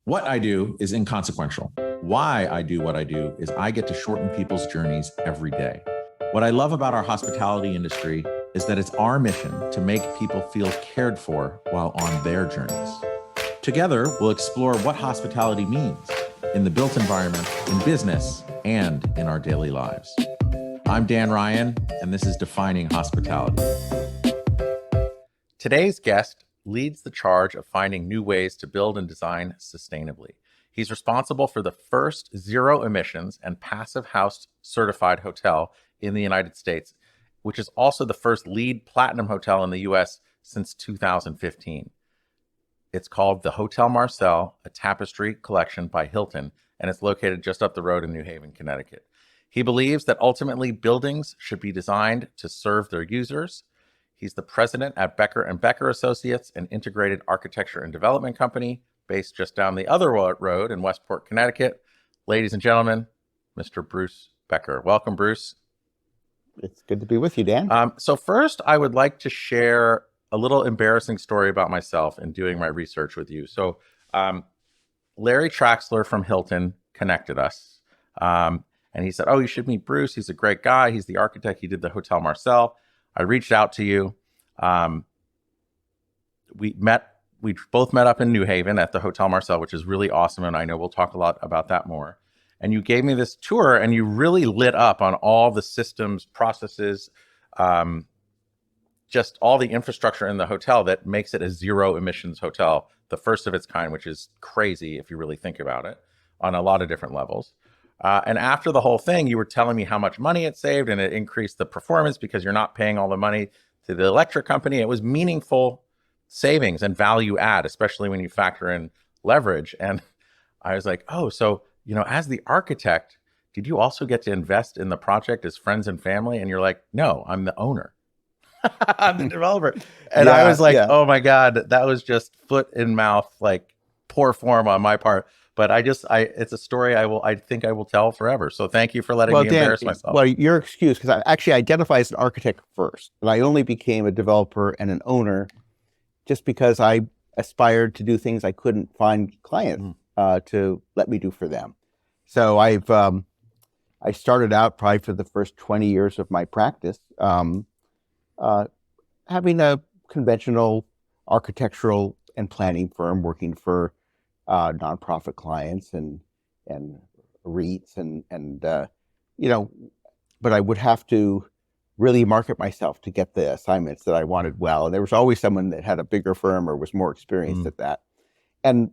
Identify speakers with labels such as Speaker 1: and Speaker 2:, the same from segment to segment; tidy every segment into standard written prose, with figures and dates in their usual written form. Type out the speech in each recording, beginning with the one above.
Speaker 1: What I do is inconsequential. Why I do what I do is I get to shorten people's journeys every day. What I love about our hospitality industry is that it's our mission to make people feel cared for while on their journeys. Together, we'll explore what hospitality means in the built environment, in business, and in our daily lives. I'm Dan Ryan, and this is Defining Hospitality. Today's guest leads the charge of finding new ways to build and design sustainably. He's responsible for the first zero emissions and passive house certified hotel in the United States, which is also the first LEED Platinum hotel in the US since 2015. It's called the Hotel Marcel, a tapestry collection by Hilton, and it's located just up the road in New Haven, Connecticut. He believes that ultimately buildings should be designed to serve their users. He's the president at Becker Becker Associates, an integrated architecture and development company based just down the other road in Westport, Connecticut. Ladies and gentlemen, Mr. Bruce Becker. Welcome, Bruce.
Speaker 2: It's good to be with you, Dan.
Speaker 1: So first, I would like to share a little embarrassing story about myself in doing my research with you. So Larry Traxler from Hilton connected us. And he said, oh, you should meet Bruce. He's a great guy. He's the architect. He did the Hotel Marcel. I reached out to you. We both met up in New Haven at the Hotel Marcel, which is really awesome. And I know we'll talk a lot about that more. And you gave me this tour and you really lit up on all the systems, processes, just all the infrastructure in the hotel that makes it a zero emissions hotel, the first of its kind, which is crazy if you really think about it on a lot of different levels. And after the whole thing, you were telling me how much money it saved and it increased the performance because you're not paying all the money to the electric company. It was meaningful savings and value add, especially when you factor in leverage. And I was like, oh, so, as the architect, did you also get to invest in the project as friends and family? And you're like, no, I'm the owner. I'm the developer. And I was like, oh my God, that was just foot in mouth, like poor form on my part. But it's a story I think I will tell forever. So thank you for letting me embarrass myself.
Speaker 2: Well, your excuse, because I actually identify as an architect first, and I only became a developer and an owner just because I aspired to do things I couldn't find clients to let me do for them. So I started out probably for the first 20 years of my practice having a conventional architectural and planning firm working for nonprofit clients and REITs but I would have to really market myself to get the assignments that I wanted well. And there was always someone that had a bigger firm or was more experienced at that. And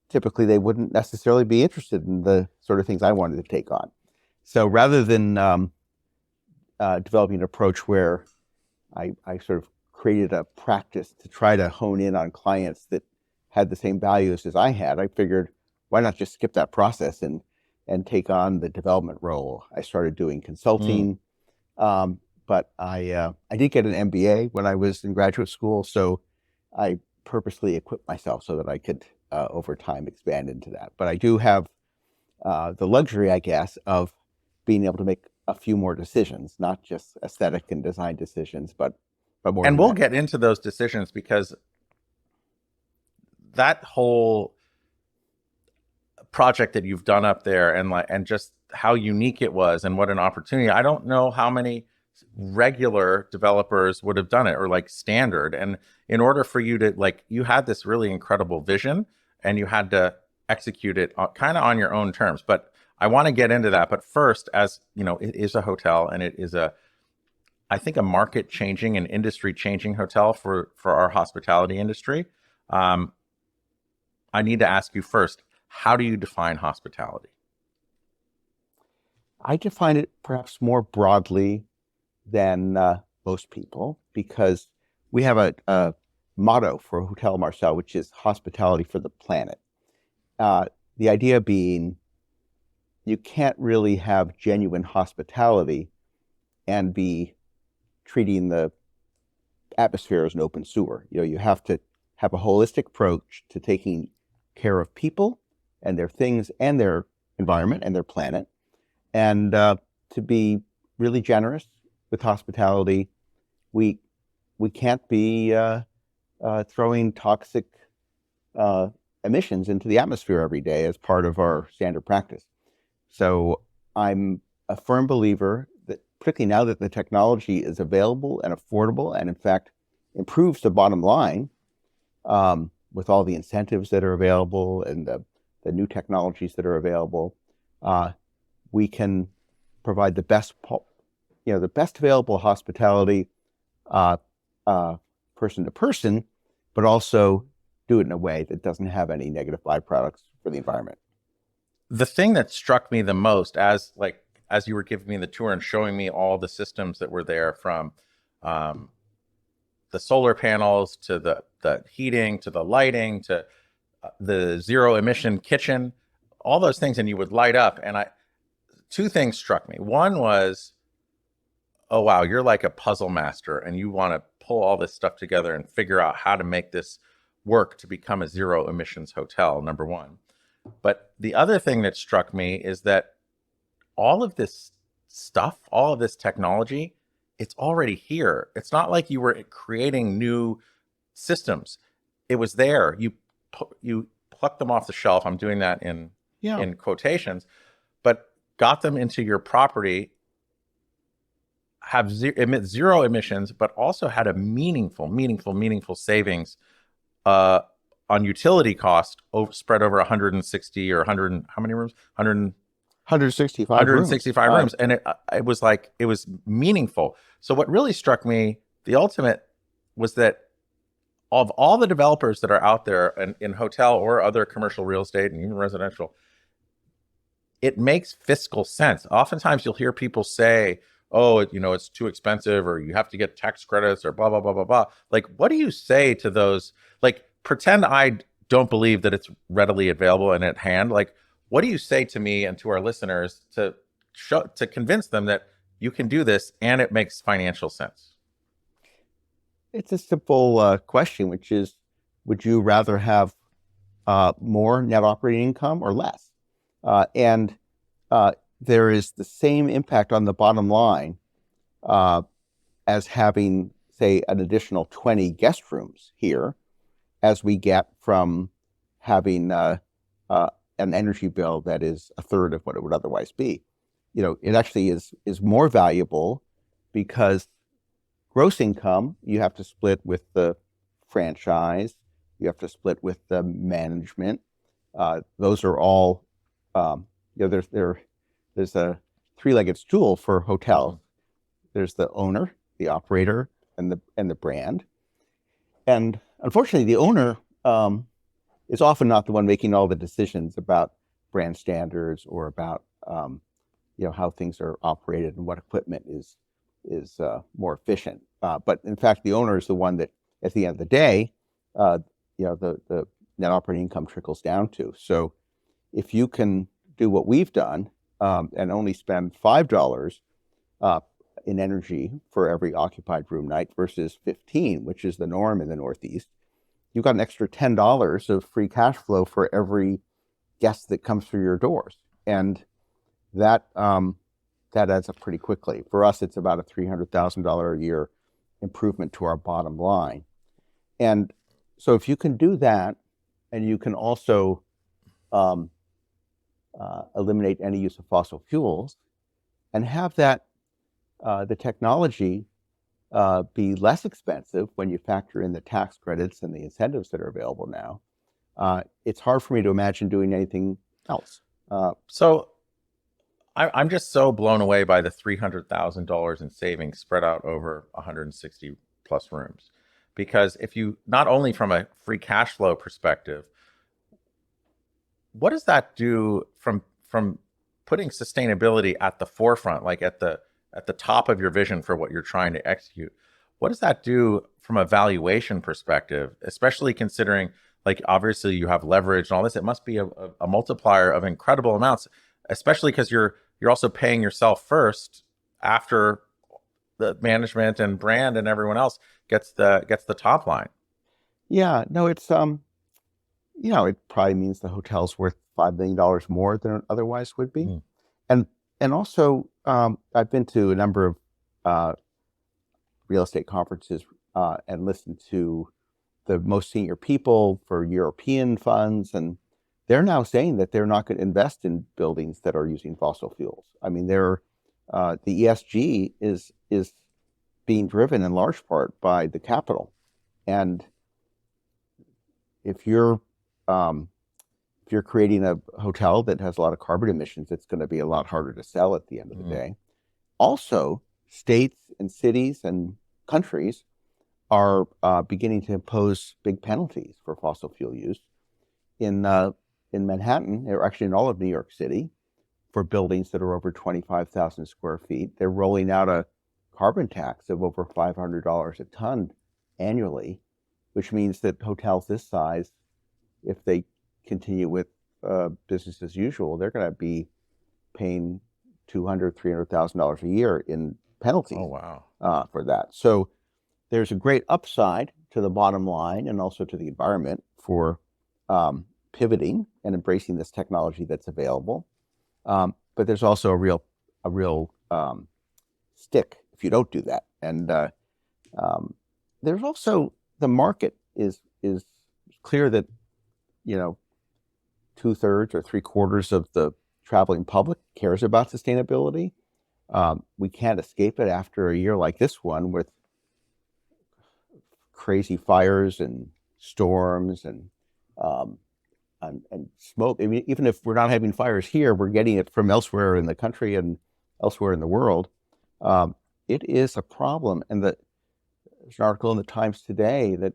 Speaker 2: typically they wouldn't necessarily be interested in the sort of things I wanted to take on. So rather than developing an approach where I sort of created a practice to try to hone in on clients that had the same values as I had, I figured, why not just skip that process and take on the development role? I started doing consulting, but I did get an MBA when I was in graduate school, so I purposely equipped myself so that I could, over time, expand into that. But I do have the luxury, I guess, of being able to make a few more decisions, not just aesthetic and design decisions, but more.
Speaker 1: And we'll get into those decisions because that whole project that you've done up there and just how unique it was and what an opportunity. I don't know how many regular developers would have done it or like standard. And in order for you to you had this really incredible vision and you had to execute it kind of on your own terms. But I want to get into that. But first, as it is a hotel and it is I think a market changing and industry changing hotel for our hospitality industry. I need to ask you first, how do you define hospitality?
Speaker 2: I define it perhaps more broadly than most people because we have a motto for Hotel Marcel, which is hospitality for the planet. The idea being you can't really have genuine hospitality and be treating the atmosphere as an open sewer. You have to have a holistic approach to taking care of people and their things and their environment and their planet, and to be really generous with hospitality. We can't be throwing toxic emissions into the atmosphere every day as part of our standard practice. So I'm a firm believer that, particularly now that the technology is available and affordable, and in fact improves the bottom line with all the incentives that are available and the new technologies that are available, we can provide the best, the best available hospitality person to person, but also do it in a way that doesn't have any negative byproducts for the environment.
Speaker 1: The thing that struck me the most as you were giving me the tour and showing me all the systems that were there, from the solar panels to the heating to the lighting to the zero emission kitchen, all those things, and you would light up. And two things struck me. One was, oh wow, you're like a puzzle master and you want to pull all this stuff together and figure out how to make this work to become a zero emissions hotel, number one. But the other thing that struck me is that all of this stuff, all of this technology, it's already here. It's not like you were creating new systems. It was there. You plucked them off the shelf. I'm doing that in quotations, but got them into your property, emit zero emissions, but also had a meaningful savings on utility cost spread over 160 or 100, how many rooms?
Speaker 2: 165
Speaker 1: rooms. And it was meaningful. So what really struck me, the ultimate, was that of all the developers that are out there in hotel or other commercial real estate and even residential, it makes fiscal sense. Oftentimes you'll hear people say, oh, it's too expensive, or you have to get tax credits, or blah, blah, blah, blah, blah. Like, what do you say to those? Like, pretend I don't believe that it's readily available and at hand. Like, what do you say to me and to our listeners to convince them that you can do this and it makes financial sense?
Speaker 2: It's a simple question, which is, would you rather have more net operating income or less? And there is the same impact on the bottom line as having, say, an additional 20 guest rooms here, as we get from having an energy bill that is a third of what it would otherwise be. It actually is more valuable because gross income you have to split with the franchise, you have to split with the management. Those are all, there's a three-legged stool for hotels. There's the owner, the operator, and the brand. And unfortunately, the owner is often not the one making all the decisions about brand standards or about how things are operated and what equipment is more efficient. But in fact, the owner is the one that, at the end of the day, the net operating income trickles down to. So if you can do what we've done and only spend $5 in energy for every occupied room night versus 15, which is the norm in the Northeast, you've got an extra $10 of free cash flow for every guest that comes through your doors. And that adds up pretty quickly. For us, it's about a $300,000 a year improvement to our bottom line. And so if you can do that, and you can also eliminate any use of fossil fuels, and have that the technology be less expensive when you factor in the tax credits and the incentives that are available now, it's hard for me to imagine doing anything else.
Speaker 1: So I'm just so blown away by the $300,000 in savings spread out over 160 plus rooms. Because if you, not only from a free cash flow perspective, what does that do from putting sustainability at the forefront, like at the top of your vision for what you're trying to execute? What does that do from a valuation perspective, especially considering, like, obviously you have leverage and all this? It must be a multiplier of incredible amounts, especially because you're also paying yourself first after the management and brand and everyone else gets the top line.
Speaker 2: Yeah, no, it's it probably means the hotel's worth $5 million more than it otherwise would be. And also, I've been to a number of real estate conferences and listened to the most senior people for European funds, and they're now saying that they're not going to invest in buildings that are using fossil fuels. I mean, the ESG is being driven in large part by the capital, and if you're creating a hotel that has a lot of carbon emissions, it's going to be a lot harder to sell at the end of the day. Also, states and cities and countries are beginning to impose big penalties for fossil fuel use. In Manhattan, or actually in all of New York City, for buildings that are over 25,000 square feet, they're rolling out a carbon tax of over $500 a ton annually, which means that hotels this size, if they continue with business as usual, they're going to be paying $200,000, $300,000 a year in penalties.
Speaker 1: Oh, wow.
Speaker 2: For that. So there's a great upside to the bottom line and also to the environment for pivoting and embracing this technology that's available. But there's also a real stick if you don't do that. And there's also the market is clear that 2/3 or 3/4 of the traveling public cares about sustainability. We can't escape it after a year like this one with crazy fires and storms and smoke. I mean, even if we're not having fires here, we're getting it from elsewhere in the country and elsewhere in the world. It is a problem. And there's an article in the Times today that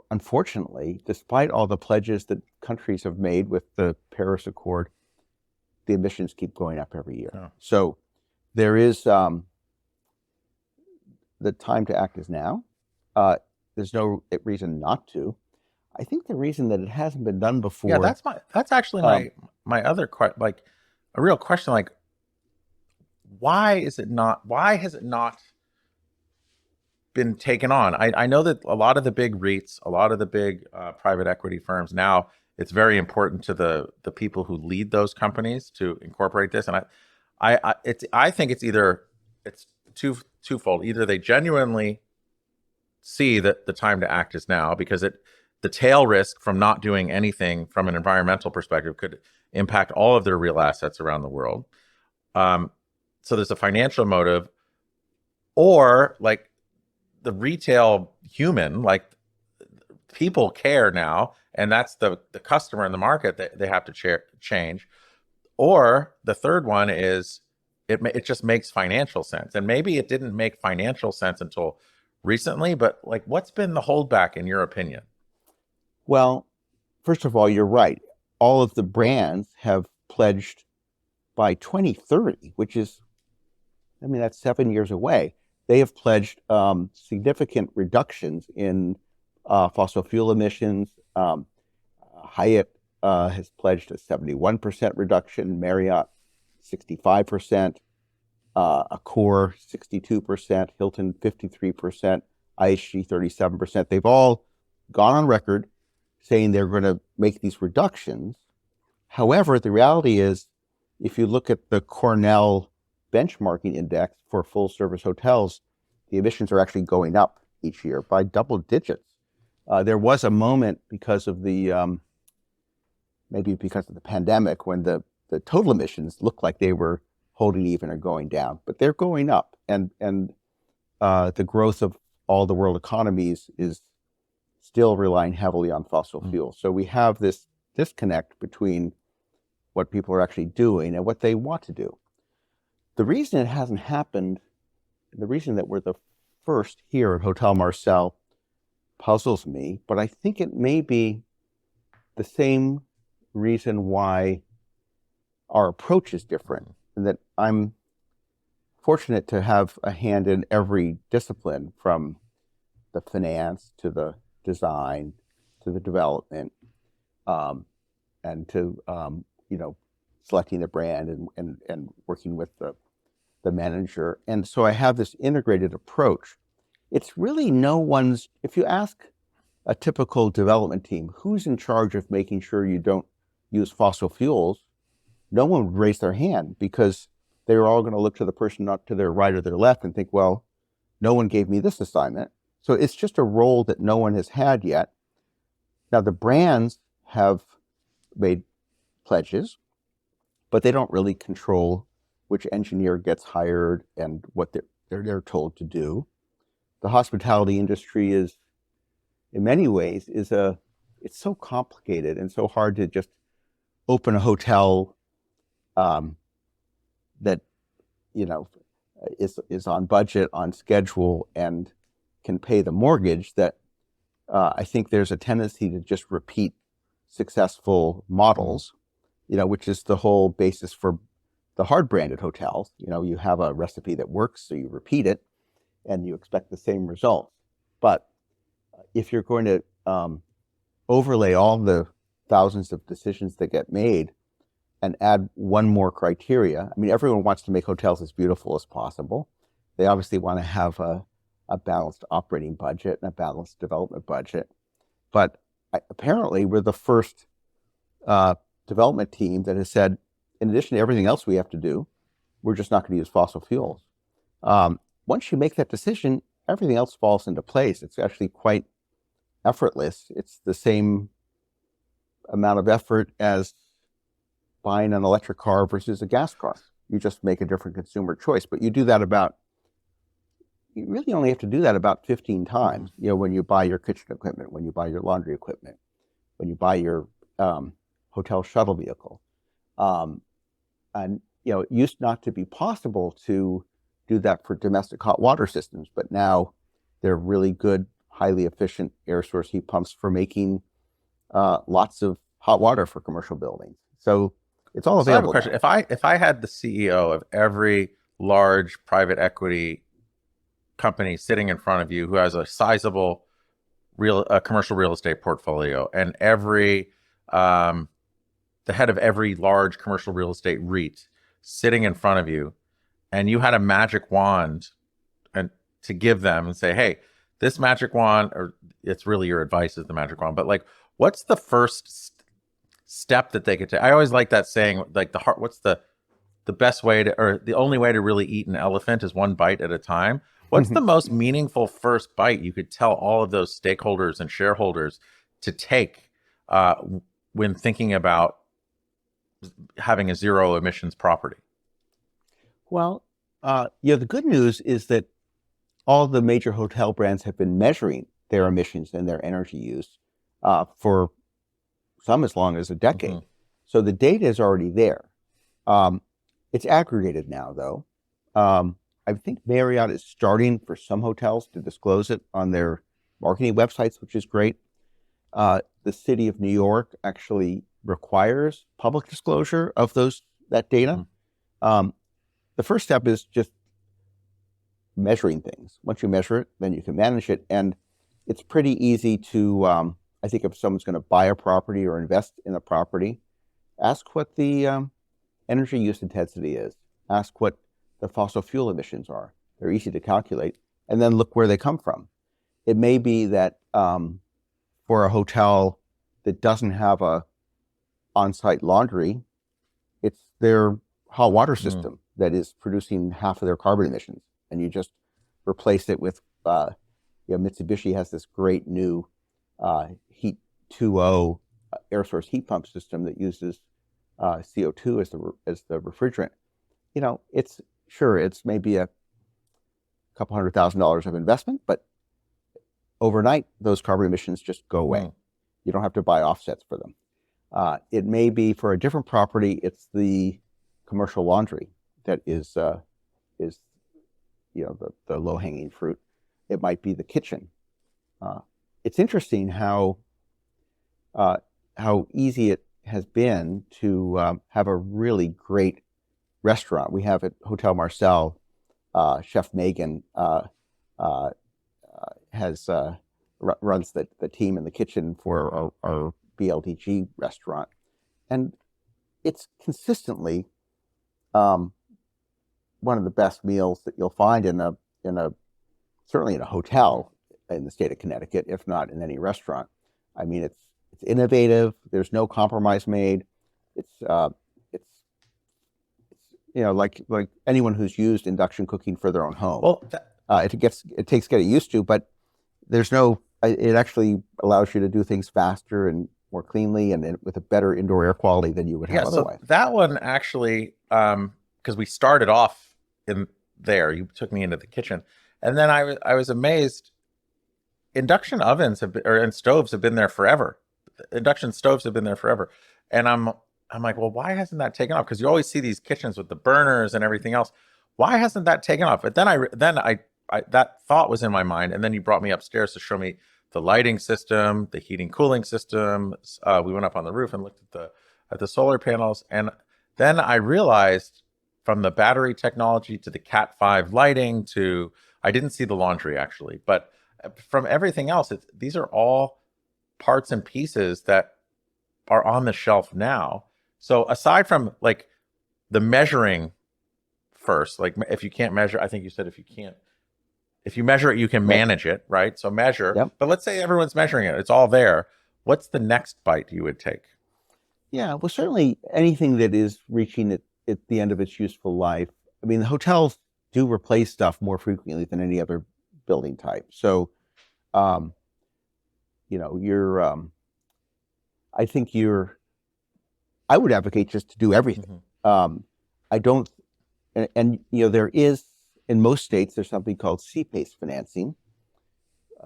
Speaker 2: unfortunately, despite all the pledges that countries have made with the Paris Accord, the emissions keep going up every year. Oh. So there is the time to act is now. There's no reason not to. I think the reason that it hasn't been done before.
Speaker 1: Yeah, that's actually my other a real question. Like, why has it not been taken on? I know that a lot of the big REITs, a lot of the big private equity firms now, it's very important to the people who lead those companies to incorporate this. And I think it's twofold. Either they genuinely see that the time to act is now, because the tail risk from not doing anything from an environmental perspective could impact all of their real assets around the world. So there's a financial motive, or like the retail human, like people care now, and that's the customer in the market that they have to change. Or the third one is it just makes financial sense. And maybe it didn't make financial sense until recently, but like, what's been the holdback in your opinion?
Speaker 2: Well, first of all, you're right. All of the brands have pledged by 2030, which is, that's 7 years away. They have pledged significant reductions in fossil fuel emissions. Hyatt has pledged a 71% reduction, Marriott 65%, Accor 62%, Hilton 53%, IHG 37%. They've all gone on record saying they're going to make these reductions. However, the reality is, if you look at the Cornell benchmarking index for full service hotels, the emissions are actually going up each year by double digits. There was a moment because of the pandemic when the total emissions looked like they were holding even or going down, but they're going up, and the growth of all the world economies is still relying heavily on fossil fuels. So we have this disconnect between what people are actually doing and what they want to do. The reason it hasn't happened, the reason that we're the first here at Hotel Marcel puzzles me, but I think it may be the same reason why our approach is different, and that I'm fortunate to have a hand in every discipline, from the finance to the design to the development, and to selecting the brand and working with the manager. And so I have this integrated approach. It's really if you ask a typical development team, who's in charge of making sure you don't use fossil fuels, no one would raise their hand, because they're all going to look to the person not to their right or their left and think, well, no one gave me this assignment, So it's just a role that no one has had yet. Now the brands have made pledges, but they don't really control which engineer gets hired and what they're told to do. The hospitality industry is, in many ways, it's so complicated and so hard to just open a hotel that is on budget, on schedule, and can pay the mortgage, that I think there's a tendency to just repeat successful models, which is the whole basis for the hard branded hotels. You have a recipe that works, so you repeat it and you expect the same results. But if you're going to overlay all the thousands of decisions that get made and add one more criteria, I mean, everyone wants to make hotels as beautiful as possible. They obviously want to have a balanced operating budget and a balanced development budget. But apparently we're the first development team that has said, in addition to everything else we have to do, we're just not going to use fossil fuels. Once you make that decision, everything else falls into place. It's actually quite effortless. It's the same amount of effort as buying an electric car versus a gas car. You just make a different consumer choice, but you really only have to do that about 15 times. When you buy your kitchen equipment, when you buy your laundry equipment, when you buy your hotel shuttle vehicle. And it used not to be possible to do that for domestic hot water systems, but now they're really good, highly efficient air source heat pumps for making lots of hot water for commercial buildings. So it's all available.
Speaker 1: So I have a question. If I had the CEO of every large private equity company sitting in front of you who has a sizable commercial real estate portfolio, and the head of every large commercial real estate REIT sitting in front of you, and you had a magic wand and to give them and say, hey, this magic wand, or it's really your advice is the magic wand, but like, what's the first step that they could take? I always like that saying, like what's the best way to, or the only way to really eat an elephant is one bite at a time. What's the most meaningful first bite you could tell all of those stakeholders and shareholders to take when thinking about having a zero emissions property?
Speaker 2: Well, the good news is that all the major hotel brands have been measuring their emissions and their energy use for some as long as a decade. Mm-hmm. So the data is already there. It's aggregated now, though. I think Marriott is starting for some hotels to disclose it on their marketing websites, which is great. The city of New York actually requires public disclosure of that data. Mm-hmm. The first step is just measuring things. Once you measure it, then you can manage it. And it's pretty easy to, I think if someone's going to buy a property or invest in a property, ask what the energy use intensity is. Ask what the fossil fuel emissions are. They're easy to calculate. And then look where they come from. It may be that for a hotel that doesn't have a on-site laundry, it's their hot water system that is producing half of their carbon emissions. And you just replace it with, Mitsubishi has this great new Heat 2.0 air source heat pump system that uses CO2 as the refrigerant. It's maybe a couple $100,000 of investment, but overnight those carbon emissions just go away. You don't have to buy offsets for them. It may be for a different property, it's the commercial laundry that is the low-hanging fruit. It might be the kitchen. It's interesting how easy it has been to have a really great restaurant. We have at Hotel Marcel, Chef Megan runs the team in the kitchen for our BLDG restaurant, and it's consistently one of the best meals that you'll find certainly in a hotel in the state of Connecticut, if not in any restaurant. I mean, it's innovative. There's no compromise made. It's like anyone who's used induction cooking for their own home. Well, it takes getting used to, but there's no, it actually allows you to do things faster and more cleanly and with a better indoor air quality than you would have otherwise.
Speaker 1: So that one actually, because we started off in there, you took me into the kitchen, and then I was amazed. Induction ovens and stoves have been there forever. Induction stoves have been there forever, and I'm like, well, why hasn't that taken off? Because you always see these kitchens with the burners and everything else. Why hasn't that taken off? But then I that thought was in my mind, and then you brought me upstairs to show me the lighting system, the heating cooling system. We went up on the roof and looked at the solar panels, and then I realized from the battery technology to the Cat 5 lighting to I didn't see the laundry actually, but from everything else, these are all parts and pieces that are on the shelf now. So aside from like the measuring first, like if you can't measure, I think you said if you measure it, you can manage it, right? So measure,
Speaker 2: Yep.
Speaker 1: But let's say everyone's measuring it. It's all there. What's the next bite you would take?
Speaker 2: Yeah, well, certainly anything that is reaching at the end of its useful life. I mean, the hotels do replace stuff more frequently than any other building type. So, I would advocate just to do everything. I don't, and there is, in most states, there's something called CPACE financing,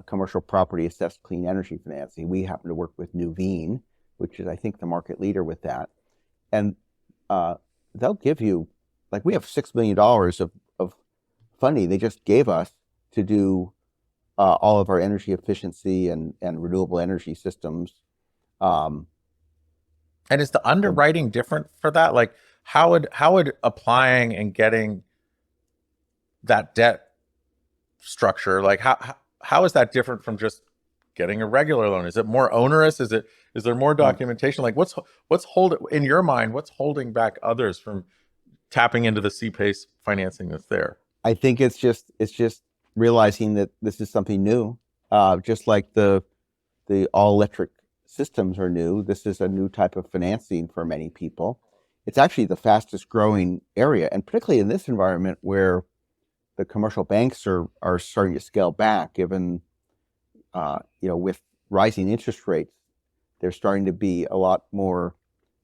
Speaker 2: commercial property assessed clean energy financing. We happen to work with Nuveen, which is, I think, the market leader with that. And they'll give you, like, we have $6 million of funding they just gave us to do all of our energy efficiency and renewable energy systems.
Speaker 1: And is the underwriting different for that? Like, how would applying and getting that debt structure, like how is that different from just getting a regular loan? Is it more onerous? Is there more documentation? Like what's in your mind, what's holding back others from tapping into the CPACE financing that's there?
Speaker 2: I think it's just realizing that this is something new. Just like the all electric systems are new, this is a new type of financing for many people. It's actually the fastest growing area, and particularly in this environment where the commercial banks are starting to scale back, given with rising interest rates, they're starting to be a lot more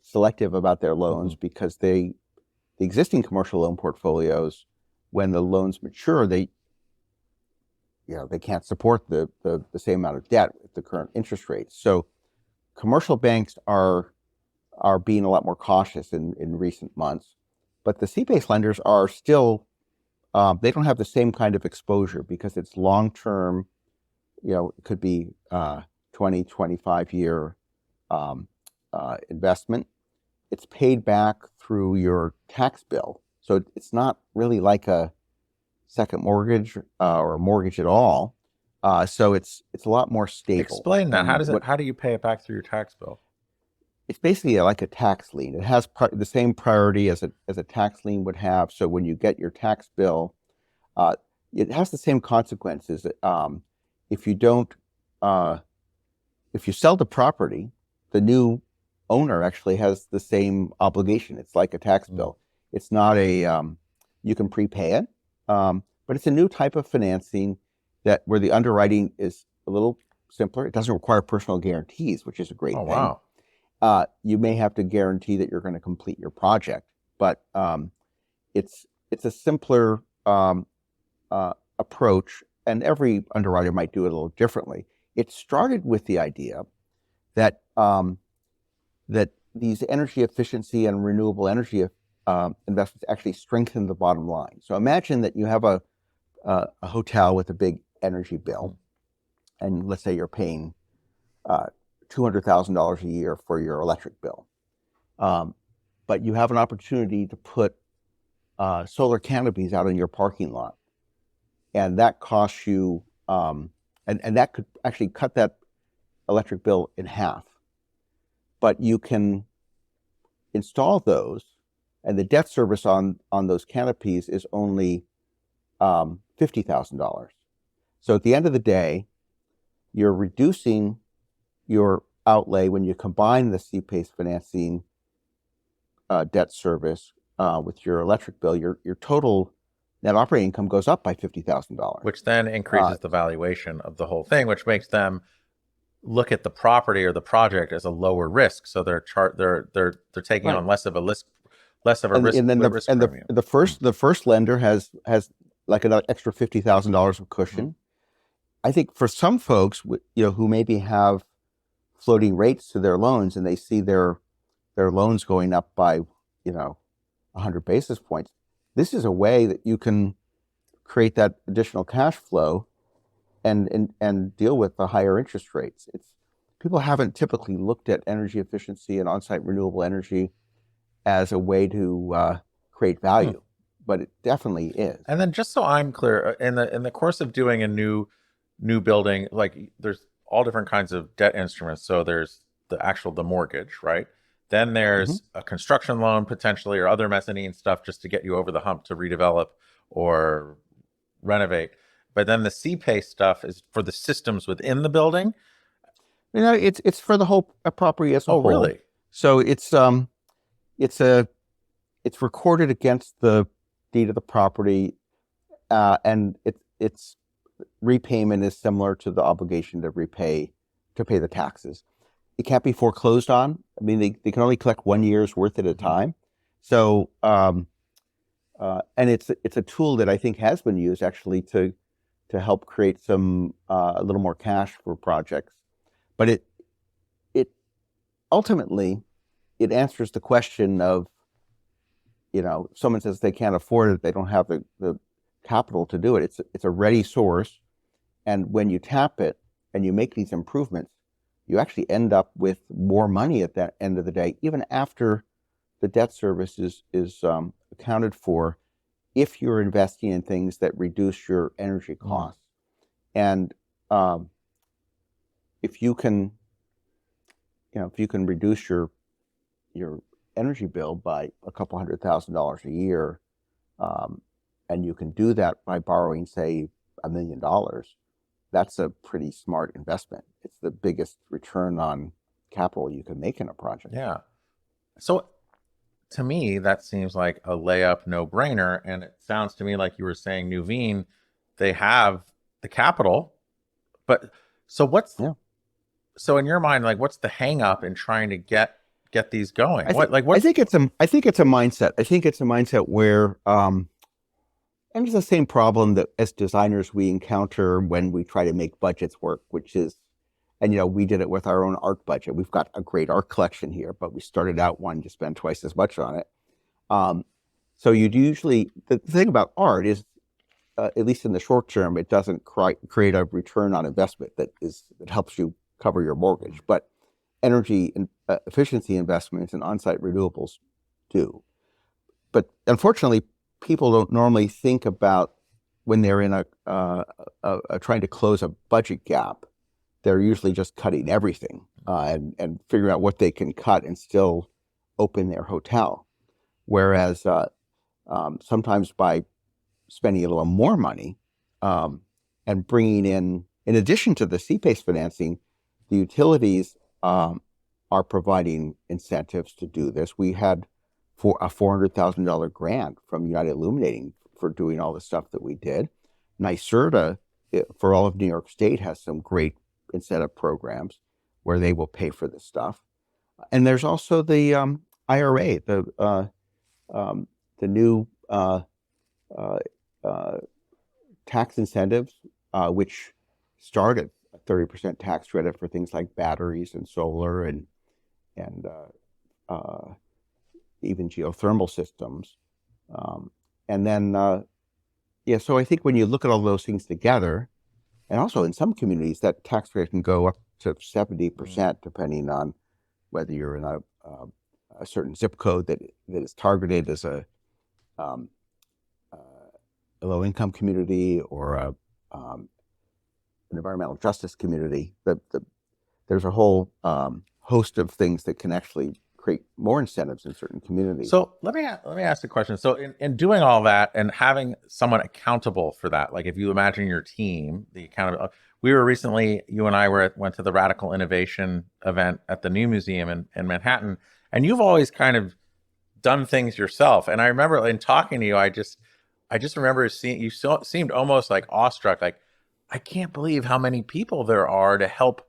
Speaker 2: selective about their loans because the existing commercial loan portfolios, when the loans mature, they can't support the same amount of debt with the current interest rates. So commercial banks are being a lot more cautious in recent months, but the CPACE lenders are still they don't have the same kind of exposure because it's long-term, it could be 20, 25-year investment. It's paid back through your tax bill. So it's not really like a second mortgage or a mortgage at all. So it's a lot more stable.
Speaker 1: Explain that. How do you pay it back through your tax bill?
Speaker 2: It's basically like a tax lien. It has the same priority as a tax lien would have. So when you get your tax bill, it has the same consequences. If you sell the property, the new owner actually has the same obligation. It's like a tax bill. It's not you can prepay it, but it's a new type of financing where the underwriting is a little simpler. It doesn't require personal guarantees, which is a great thing.
Speaker 1: Wow.
Speaker 2: You may have to guarantee that you're going to complete your project, but it's a simpler approach, and every underwriter might do it a little differently. It started with the idea that that these energy efficiency and renewable energy investments actually strengthen the bottom line. So imagine that you have a hotel with a big energy bill, and let's say you're paying $200,000 a year for your electric bill. But you have an opportunity to put solar canopies out in your parking lot. And that costs you, and that could actually cut that electric bill in half. But you can install those, and the debt service on those canopies is only $50,000. So at the end of the day, you're reducing your outlay when you combine the CPACE financing debt service with your electric bill. Your total net operating income goes up by $50,000.
Speaker 1: Which then increases the valuation of the whole thing, which makes them look at the property or the project as a lower risk. So they're taking
Speaker 2: Right.
Speaker 1: on less of a risk
Speaker 2: And then
Speaker 1: risk premium.
Speaker 2: the first lender has like another extra $50,000 of cushion. I think for some folks, who maybe have floating rates to their loans and they see their loans going up by 100 basis points, this is a way that you can create that additional cash flow and deal with the higher interest rates. People haven't typically looked at energy efficiency and on-site renewable energy as a way to create value, but it definitely is.
Speaker 1: And then, just so I'm clear, in the course of doing a new building, like there's all different kinds of debt instruments. So there's the mortgage, right? Then there's a construction loan potentially, or other mezzanine stuff just to get you over the hump to redevelop or renovate. But then the CPACE stuff is for the systems within the building.
Speaker 2: It's for the whole property as a whole.
Speaker 1: Oh, really?
Speaker 2: So it's recorded against the deed of the property, and its repayment is similar to the obligation to pay the taxes. It can't be foreclosed on. I mean, they can only collect 1 year's worth at a time. So, and it's a tool that I think has been used actually to help create some a little more cash for projects. But it ultimately it answers the question of, if someone says they can't afford it, they don't have the capital to do it. It's a ready source, and when you tap it and you make these improvements, you actually end up with more money at that end of the day, even after the debt service is accounted for, if you're investing in things that reduce your energy costs. And if you can reduce your energy bill by a couple $100,000 a year, and you can do that by borrowing, say, $1 million, that's a pretty smart investment. It's the biggest return on capital you can make in a project.
Speaker 1: Yeah. So to me, that seems like a layup, no-brainer. And it sounds to me like you were saying, Nuveen, they have the capital, but so so in your mind, like, what's the hang up in trying to get these going?
Speaker 2: I think it's a mindset. I think it's a mindset where, and it's the same problem that as designers we encounter when we try to make budgets work, which is, and we did it with our own art budget. We've got a great art collection here, but we started out wanting to spend twice as much on it. So you'd usually, the thing about art is, at least in the short term, it doesn't create a return on investment that helps you cover your mortgage. But energy and efficiency investments and on-site renewables do. But unfortunately, people don't normally think about, when they're in a trying to close a budget gap, they're usually just cutting everything and figuring out what they can cut and still open their hotel. Whereas sometimes by spending a little more money and bringing in addition to the CPACE financing, the utilities are providing incentives to do this. We had a $400,000 grant from United Illuminating for doing all the stuff that we did. NYSERDA, for all of New York State, has some great incentive programs where they will pay for this stuff. And there's also the IRA, the new tax incentives, which started a 30% tax credit for things like batteries and solar and even geothermal systems. And then, so I think when you look at all those things together, and also in some communities, that tax credit can go up to 70%, depending on whether you're in a certain zip code that is targeted as a low-income community or an environmental justice community. There's a whole host of things that can actually create more incentives in certain communities.
Speaker 1: So let me ask a question. So in doing all that and having someone accountable for that, like if you imagine your team, we were recently, you and I went to the Radical Innovation event at the New Museum in Manhattan, and you've always kind of done things yourself. And I remember in talking to you, I just remember seeing you seemed almost like awestruck, like I can't believe how many people there are to help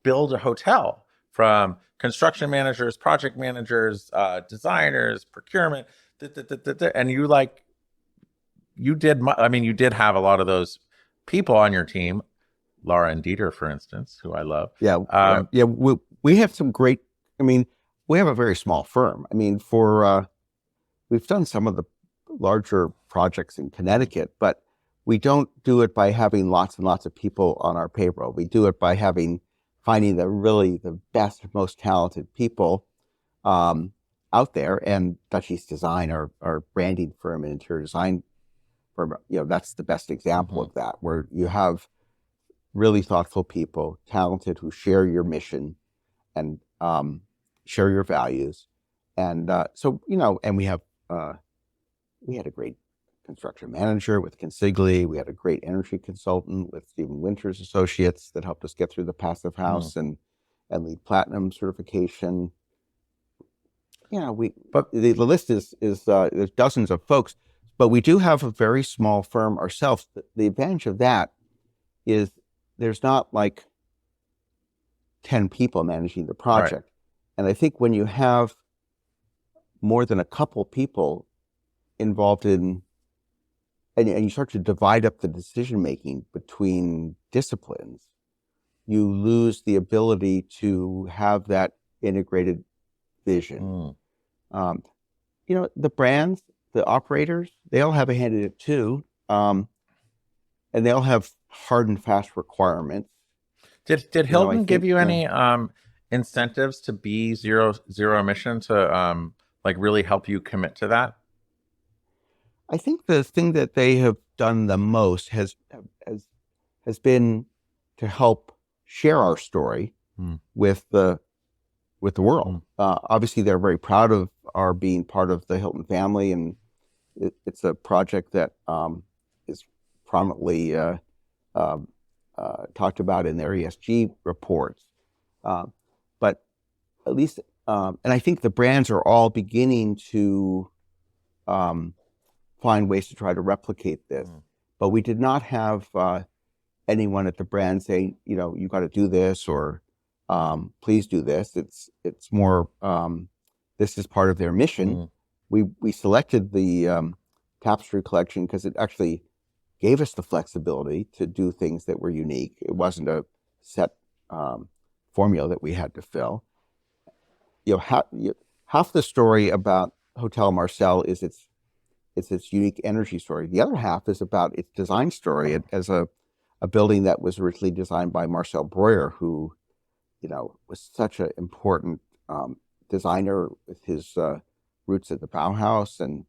Speaker 1: build a hotel, from construction managers, project managers, designers, procurement, and you like you did. I mean, you did have a lot of those people on your team, Laura and Dieter, for instance, who I love.
Speaker 2: Yeah, yeah. We have some great. I mean, we have a very small firm. I mean, we've done some of the larger projects in Connecticut, but we don't do it by having lots and lots of people on our payroll. We do it by finding the best, most talented people out there. And Dutch East Design, our branding firm and interior design firm, that's the best example of that, where you have really thoughtful people, talented, who share your mission and share your values. And so, and we had a great construction manager with Consigli. We had a great energy consultant with Stephen Winters Associates that helped us get through the Passive House and LEED Platinum certification. But the list is there's dozens of folks, but we do have a very small firm ourselves. The advantage of that is there's not like 10 people managing the project. Right. And I think when you have more than a couple people involved in, and you start to divide up the decision-making between disciplines, you lose the ability to have that integrated vision. The brands, the operators, they all have a hand in it too. And they all have hard and fast requirements.
Speaker 1: Did Hilton give you any incentives to be zero emission, to like really help you commit to that?
Speaker 2: I think the thing that they have done the most has been to help share our story with the world. Obviously, they're very proud of our being part of the Hilton family, and it's a project that is prominently talked about in their ESG reports. But at least, and I think the brands are all beginning to find ways to try to replicate this. But we did not have anyone at the brand say, you got to do this, or please do this. It's more, this is part of their mission. We selected the Tapestry collection because it actually gave us the flexibility to do things that were unique. It wasn't a set formula that we had to fill. Half the story about Hotel Marcel is its unique energy story. The other half is about its design story as a building that was originally designed by Marcel Breuer, who, was such an important designer with his roots at the Bauhaus and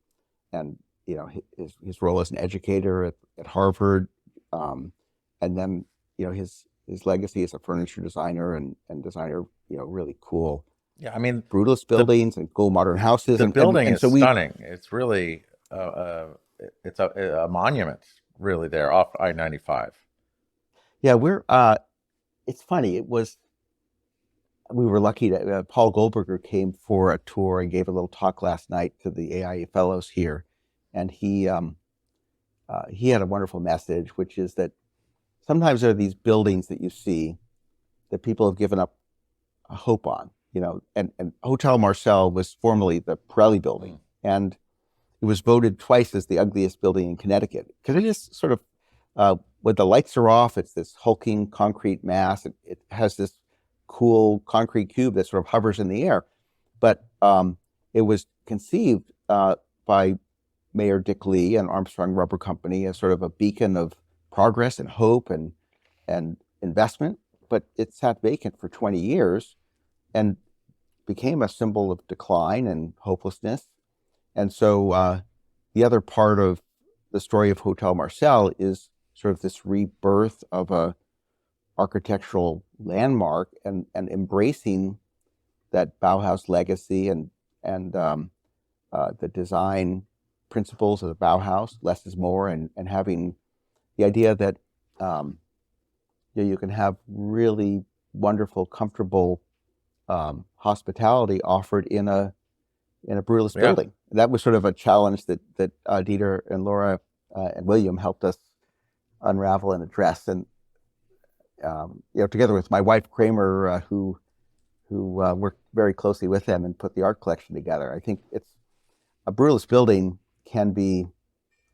Speaker 2: his role as an educator at Harvard, and then his legacy as a furniture designer and designer, really cool.
Speaker 1: Yeah, I mean,
Speaker 2: brutalist buildings and cool modern houses.
Speaker 1: The building is stunning. It's really it's a monument, really, there off I-95.
Speaker 2: Yeah, it's funny. We were lucky that Paul Goldberger came for a tour and gave a little talk last night to the AIA fellows here, and he had a wonderful message, which is that sometimes there are these buildings that you see that people have given up hope on, and Hotel Marcel was formerly the Pirelli building, and it was voted twice as the ugliest building in Connecticut because it is sort of, when the lights are off, it's this hulking concrete mass. It has this cool concrete cube that sort of hovers in the air. But it was conceived by Mayor Dick Lee and Armstrong Rubber Company as sort of a beacon of progress and hope and investment. But it sat vacant for 20 years and became a symbol of decline and hopelessness. And so the other part of the story of Hotel Marcel is sort of this rebirth of a architectural landmark and embracing that Bauhaus legacy and the design principles of the Bauhaus, less is more, and having the idea that you can have really wonderful, comfortable hospitality offered in a in a brewless
Speaker 1: Yeah.
Speaker 2: building. That was sort of a challenge that Dieter and Laura and William helped us unravel and address. And together with my wife Kramer, who worked very closely with them and put the art collection together. I think it's a brewless building can be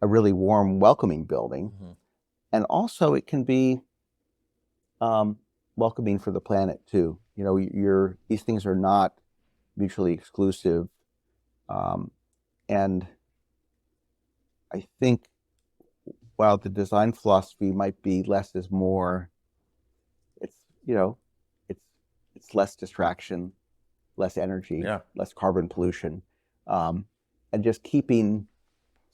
Speaker 2: a really warm, welcoming building, and also it can be welcoming for the planet too. These things are not mutually exclusive, and I think while the design philosophy might be less is more, it's less distraction, less energy, less carbon pollution, and just keeping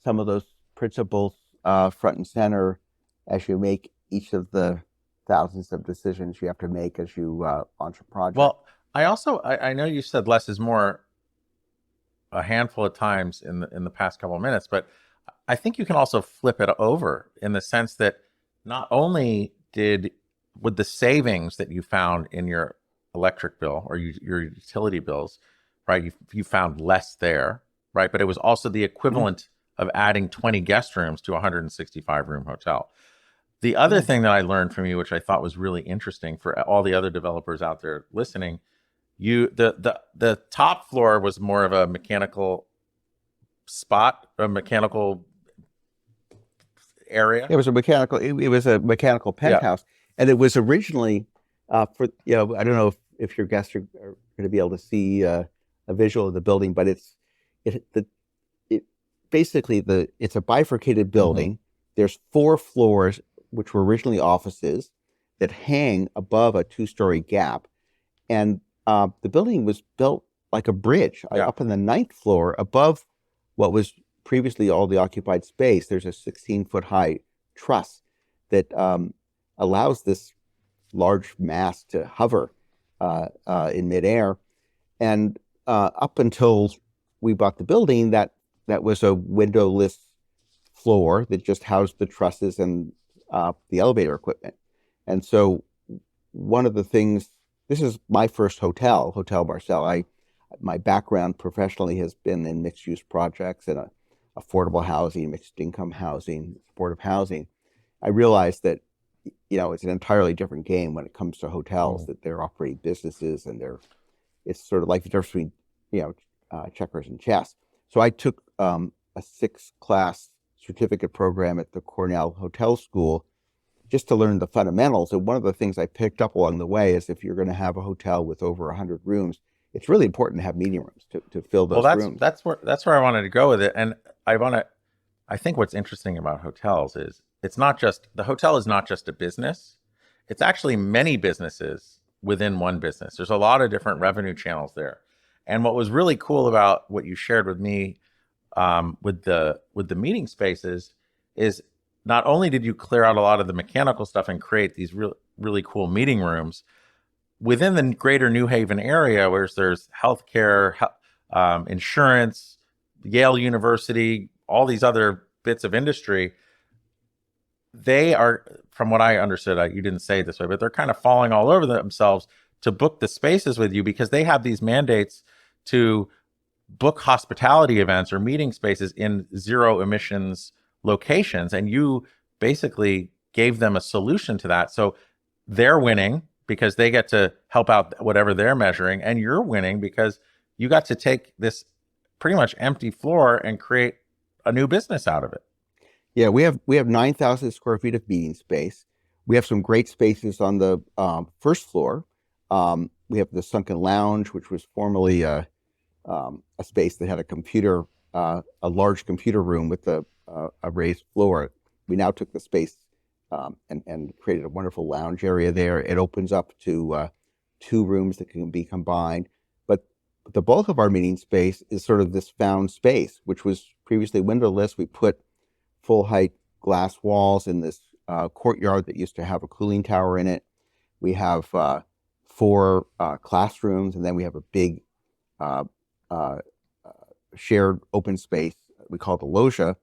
Speaker 2: some of those principles front and center as you make each of the thousands of decisions you have to make as you launch a project.
Speaker 1: Well, I know you said less is more a handful of times in the past couple of minutes, but I think you can also flip it over in the sense that not only would the savings that you found in your electric bill or your utility bills, right? You found less there, right? But it was also the equivalent of adding 20 guest rooms to a 165 room hotel. The other thing that I learned from you, which I thought was really interesting for all the other developers out there listening, the top floor was more of a mechanical spot, a mechanical area.
Speaker 2: It was a mechanical penthouse, and it was originally for I don't know if your guests are going to be able to see a visual of the building, but it's a bifurcated building. There's 4 floors, which were originally offices, that hang above a 2-story gap, and the building was built like a bridge up on the 9th floor above what was previously all the occupied space. There's a 16-foot high truss that allows this large mass to hover in midair. And up until we bought the building, that was a windowless floor that just housed the trusses and the elevator equipment. And so one of the things, this is my first hotel, Hotel Marcel. My background professionally has been in mixed-use projects and affordable housing, mixed income housing, supportive housing. I realized that, it's an entirely different game when it comes to hotels, that they're operating businesses and it's sort of like the difference between, checkers and chess. So I took a 6-class certificate program at the Cornell Hotel School just to learn the fundamentals. And one of the things I picked up along the way is if you're going to have a hotel with over 100 rooms, it's really important to have meeting rooms to fill those rooms.
Speaker 1: That's where I wanted to go with it. And I think what's interesting about hotels is the hotel is not just a business. It's actually many businesses within one business. There's a lot of different revenue channels there. And what was really cool about what you shared with me with the meeting spaces is not only did you clear out a lot of the mechanical stuff and create these really cool meeting rooms within the greater New Haven area, where there's healthcare, insurance, Yale University, all these other bits of industry. They are, from what I understood, you didn't say it this way, but they're kind of falling all over themselves to book the spaces with you because they have these mandates to book hospitality events or meeting spaces in zero emissions locations. And you basically gave them a solution to that. So they're winning because they get to help out whatever they're measuring. And you're winning because you got to take this pretty much empty floor and create a new business out of it.
Speaker 2: Yeah, we have 9,000 square feet of meeting space. We have some great spaces on the first floor. We have the sunken lounge, which was formerly a space that had a large computer room with a raised floor. We now took the space and created a wonderful lounge area there. It opens up to 2 rooms that can be combined. But the bulk of our meeting space is sort of this found space, which was previously windowless. We put full height glass walls in this courtyard that used to have a cooling tower in it. We have 4 classrooms, and then we have a big shared open space we call the loggia.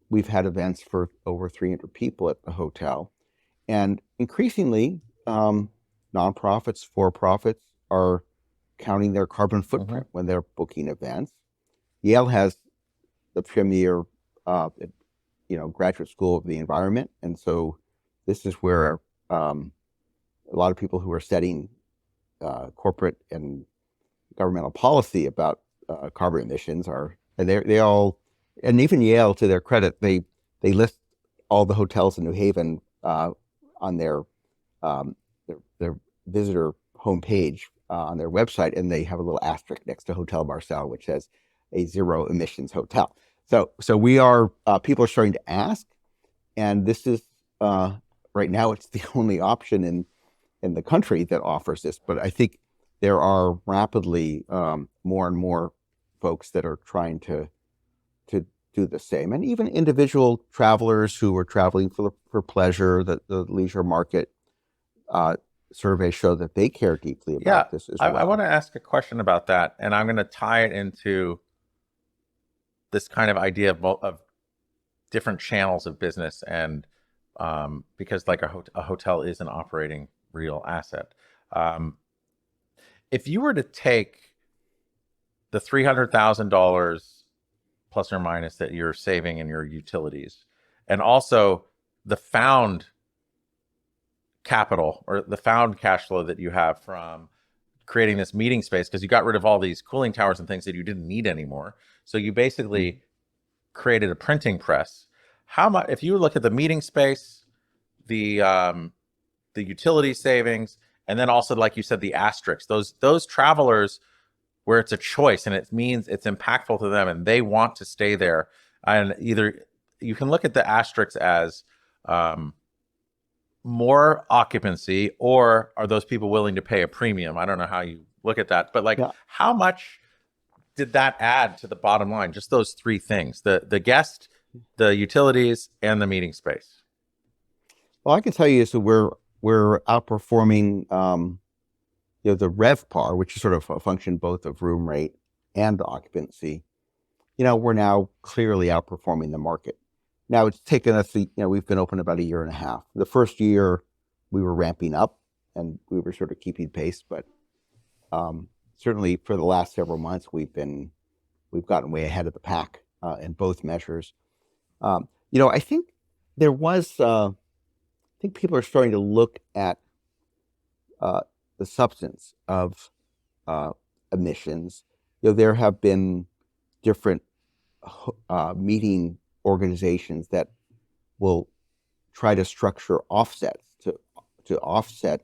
Speaker 2: We've had events for over 300 people at the hotel. And increasingly, nonprofits, for-profits are counting their carbon footprint when they're booking events. Yale has the premier, graduate school of the environment, and so this is where a lot of people who are setting corporate and governmental policy about carbon emissions are, and they all, and even Yale, to their credit, they list all the hotels in New Haven on their visitor homepage on their website, and they have a little asterisk next to Hotel Marcel, which says a zero emissions hotel. So we are, people are starting to ask, and this is right now it's the only option in the country that offers this. But I think there are rapidly more and more folks that are trying to do the same, and even individual travelers who are traveling for pleasure. The leisure market surveys show that they care deeply about this as well.
Speaker 1: I want to ask a question about that, and I'm going to tie it into this kind of idea of different channels of business, and because like a hotel is an operating real asset. If you were to take the $300,000 plus or minus that you're saving in your utilities, and also the found capital or the found cash flow that you have from creating this meeting space, because you got rid of all these cooling towers and things that you didn't need anymore. So you basically created a printing press. How much, if you look at the meeting space, the utility savings, and then also, like you said, the asterisks, those travelers where it's a choice and it means it's impactful to them and they want to stay there. And either you can look at the asterisks as more occupancy, or are those people willing to pay a premium? I don't know how you look at that, but how much did that add to the bottom line? Just those three things: the guest, the utilities, and the meeting space.
Speaker 2: Well, I can tell you is that we're outperforming the RevPAR, which is sort of a function both of room rate and occupancy. We're now clearly outperforming the market. Now it's taken us, we've been open about a year and a half. The first year we were ramping up and we were sort of keeping pace, but certainly for the last several months we've gotten way ahead of the pack in both measures. I think there was, I think people are starting to look at the substance of emissions. There have been different meeting organizations that will try to structure offsets to offset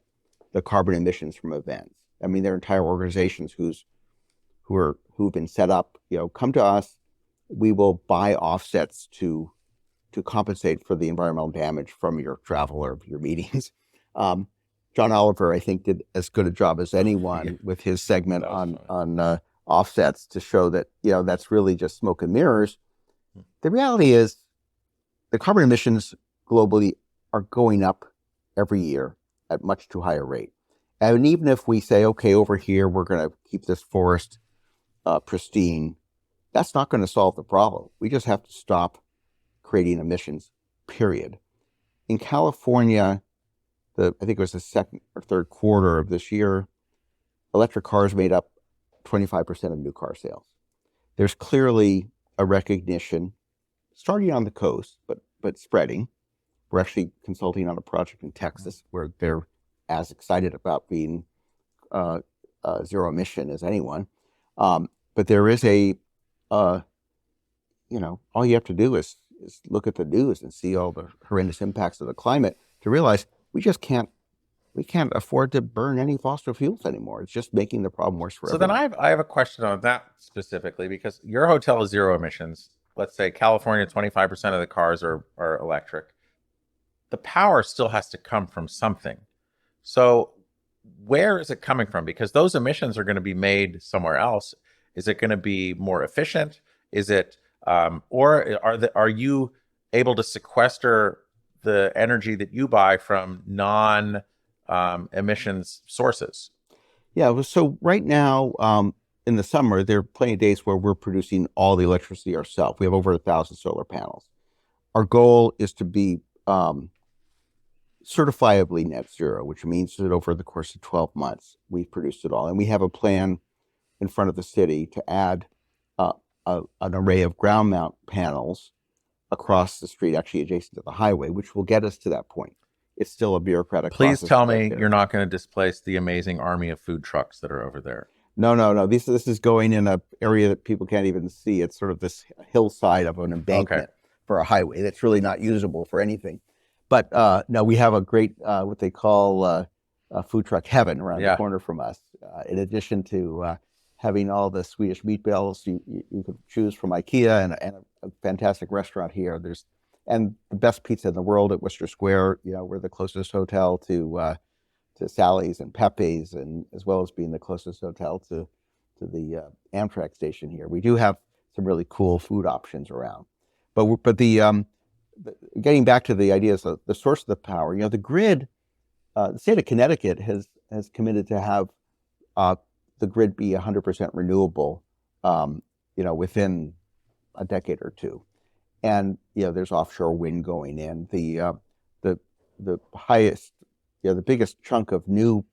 Speaker 2: the carbon emissions from events. I mean, there are entire organizations who've been set up. Come to us, we will buy offsets to compensate for the environmental damage from your travel or your meetings. John Oliver, I think, did as good a job as anyone with his segment on offsets to show that that's really just smoke and mirrors. The reality is the carbon emissions globally are going up every year at much too high a rate. And even if we say, okay, over here, we're going to keep this forest pristine, that's not going to solve the problem. We just have to stop creating emissions, period. In California, I think it was the second or third quarter of this year, electric cars made up 25% of new car sales. There's clearly a recognition, starting on the coast, but spreading. We're actually consulting on a project in Texas where they're as excited about being zero emission as anyone. But there is all you have to do is look at the news and see all the horrendous impacts of the climate to realize we can't afford to burn any fossil fuels anymore. It's just making the problem worse for everyone.
Speaker 1: Then I have a question on that specifically, because your hotel is zero emissions. Let's say California, 25% of the cars are electric. The power still has to come from something. So where is it coming from? Because those emissions are going to be made somewhere else. Is it going to be more efficient? Is it, or are you able to sequester the energy that you buy from non-emissions sources?
Speaker 2: Yeah, so right now, in the summer, there are plenty of days where we're producing all the electricity ourselves. We have over 1,000 solar panels. Our goal is to be certifiably net zero, which means that over the course of 12 months, we've produced it all. And we have a plan in front of the city to add an array of ground mount panels across the street, actually adjacent to the highway, which will get us to that point. It's still a bureaucratic
Speaker 1: Please
Speaker 2: process.
Speaker 1: tell me you're not going to displace the amazing army of food trucks that are over there.
Speaker 2: No. This is going in an area that people can't even see. It's sort of this hillside of an embankment for a highway that's really not usable for anything. But no, we have a great what they call food truck heaven around the corner from us. In addition to having all the Swedish meatballs you could choose from IKEA and a fantastic restaurant here. And the best pizza in the world at Worcester Square. We're the closest hotel to Sally's and Pepe's, and as well as being the closest hotel to the Amtrak station here. We do have some really cool food options around. But getting back to the ideas of the source of the power, the grid, the state of Connecticut has committed to have the grid be 100% renewable, within a decade or two. And there's offshore wind going in. The highest, the biggest chunk of new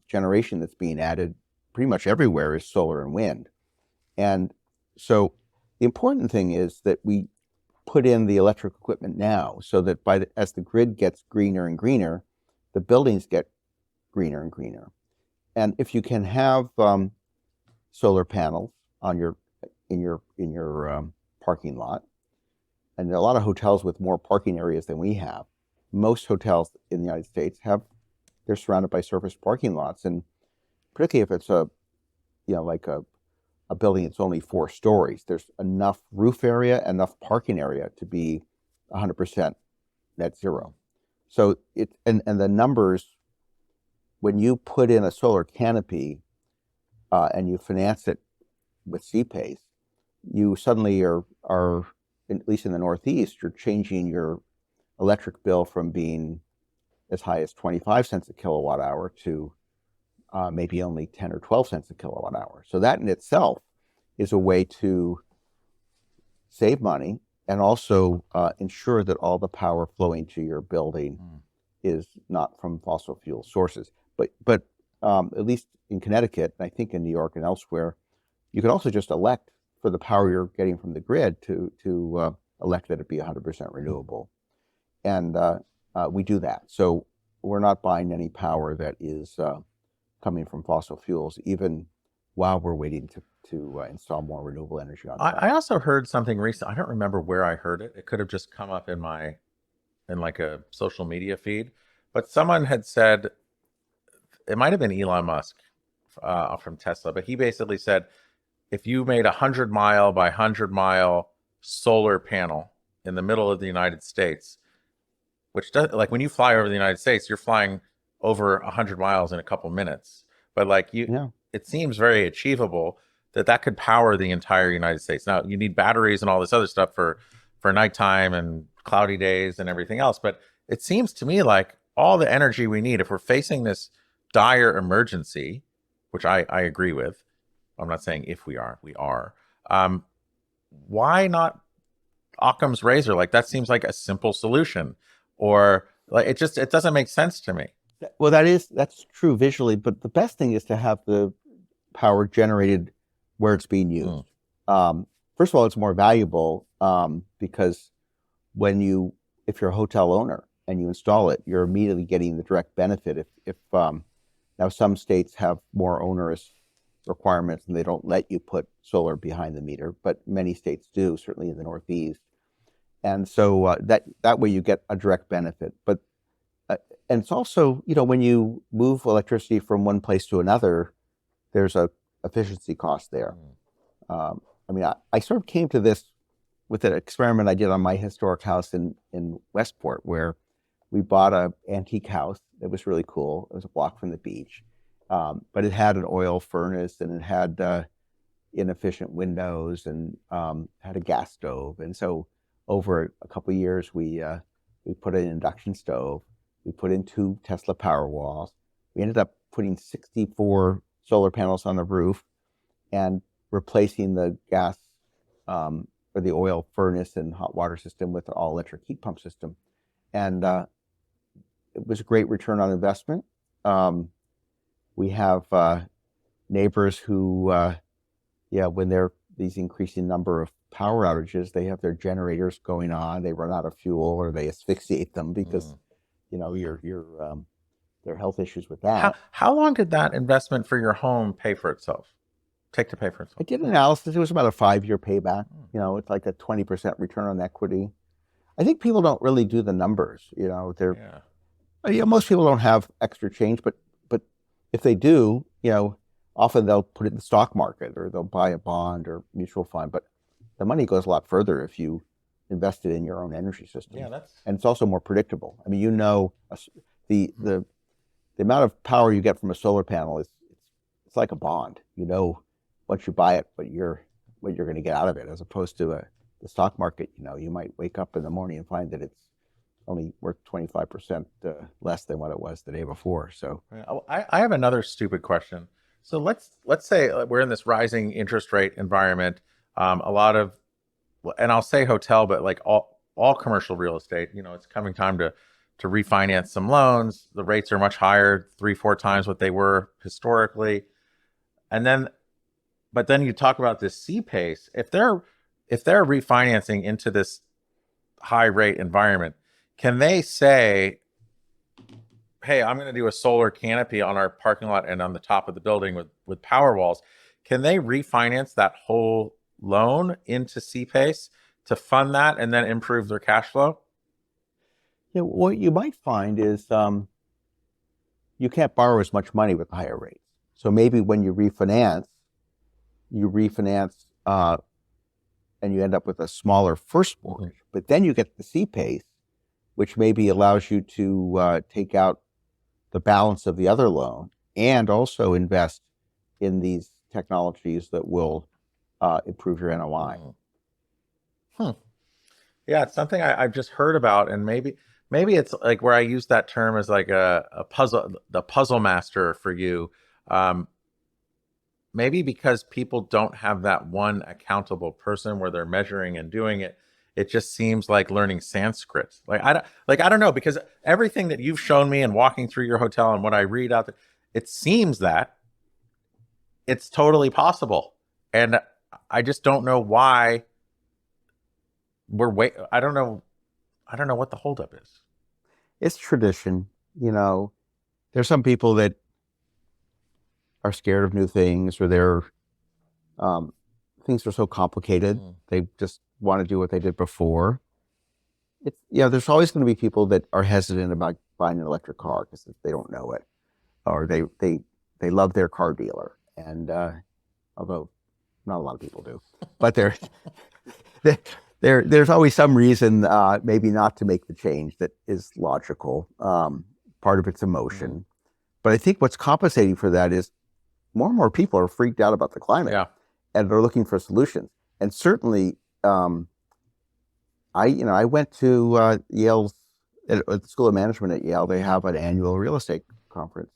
Speaker 2: generation that's being added pretty much everywhere is solar and wind. And so the important thing is that we put in the electric equipment now, so that as the grid gets greener and greener, the buildings get greener and greener. And if you can have solar panels in your parking lot, and there are a lot of hotels with more parking areas than we have. Most hotels in the United States they're surrounded by surface parking lots, and particularly if it's a building that's only 4 stories, there's enough roof area, enough parking area to be 100% net zero. So and the numbers, when you put in a solar canopy and you finance it with CPACE, you suddenly are, at least in the Northeast, you're changing your electric bill from being as high as 25 cents a kilowatt hour to maybe only 10 or 12 cents a kilowatt hour. So that in itself is a way to save money and also ensure that all the power flowing to your building is not from fossil fuel sources. But at least in Connecticut, and I think in New York and elsewhere, you can also just elect for the power you're getting from the grid to elect that it be 100% renewable. And we do that. So we're not buying any power that is coming from fossil fuels, even while we're waiting to install more renewable energy on site.
Speaker 1: I also heard something recent. I don't remember where I heard it. It could have just come up in like a social media feed. But someone had said, it might have been Elon Musk from Tesla, but he basically said, if you made 100-mile by 100-mile solar panel in the middle of the United States, which does, like when you fly over the United States, you're flying over 100 miles in a couple minutes. But it seems very achievable that could power the entire United States. Now, you need batteries and all this other stuff for nighttime and cloudy days and everything else. But it seems to me like all the energy we need, if we're facing this dire emergency, which I agree with, I'm not saying if we are, why not Occam's razor? Like, that seems like a simple solution, or like it doesn't make sense to me.
Speaker 2: Well, that's true visually, but the best thing is to have the power generated where it's being used. First of all, it's more valuable because if you're a hotel owner and you install it, you're immediately getting the direct benefit. If now some states have more onerous requirements and they don't let you put solar behind the meter, but many states do, certainly in the Northeast. And so that way you get a direct benefit. But and it's also, when you move electricity from one place to another, there's a efficiency cost there. I sort of came to this with an experiment I did on my historic house in Westport, where we bought an antique house that was really cool. It was a block from the beach, but it had an oil furnace and it had inefficient windows and had a gas stove. And so over a couple of years, we put in an induction stove. We put in 2 Tesla Powerwalls. We ended up putting 64 solar panels on the roof and replacing the gas or the oil furnace and hot water system with an all-electric heat pump system. And it was a great return on investment. We have neighbors who, when their these increasing number of power outages, they have their generators going on, they run out of fuel, or they asphyxiate them because there are health issues with that.
Speaker 1: How long did that investment for your home pay for itself? Take to pay for itself?
Speaker 2: I did an analysis. It was about a 5-year payback. It's like a 20% return on equity. I think people don't really do the numbers. Most people don't have extra change, but if they do, often they'll put it in the stock market or they'll buy a bond or mutual fund. But the money goes a lot further if you invest it in your own energy system. And it's also more predictable. I mean, the amount of power you get from a solar panel it's like a bond. Once you buy it, what you're going to get out of it, as opposed to the stock market. You might wake up in the morning and find that it's only worth 25% less than what it was the day before. So
Speaker 1: I have another stupid question. So let's say we're in this rising interest rate environment. A lot of, and I'll say hotel, but like all commercial real estate, it's coming time to refinance some loans. The rates are much higher, 3-4 times what they were historically. But then you talk about this C-PACE. If they're refinancing into this high rate environment, can they say, hey, I'm going to do a solar canopy on our parking lot and on the top of the building with power walls? Can they refinance that whole loan into C-PACE to fund that and then improve their cash flow?
Speaker 2: Yeah, what you might find is you can't borrow as much money with higher rates. So maybe when you refinance and you end up with a smaller first mortgage, but then you get the C-PACE, which maybe allows you to take out the balance of the other loan and also invest in these technologies that will improve your NOI.
Speaker 1: Yeah, it's something I've just heard about, and maybe it's like where I use that term as like the puzzle master for you. Maybe because people don't have that one accountable person where they're measuring and doing it, it just seems like learning Sanskrit. I don't know, because everything that you've shown me and walking through your hotel and what I read out there, it seems that it's totally possible. And I just don't know why I don't know what the holdup is.
Speaker 2: It's tradition. There's some people that are scared of new things, or things are so complicated. They just want to do what they did before. There's always going to be people that are hesitant about buying an electric car because they don't know it, or they love their car dealer. And although not a lot of people do, but there's always some reason maybe not to make the change that is logical. Part of it's emotion. But I think what's compensating for that is more and more people are freaked out about the climate, and they're looking for solutions. And certainly, I went to Yale's at the School of Management at Yale. They have an annual real estate conference.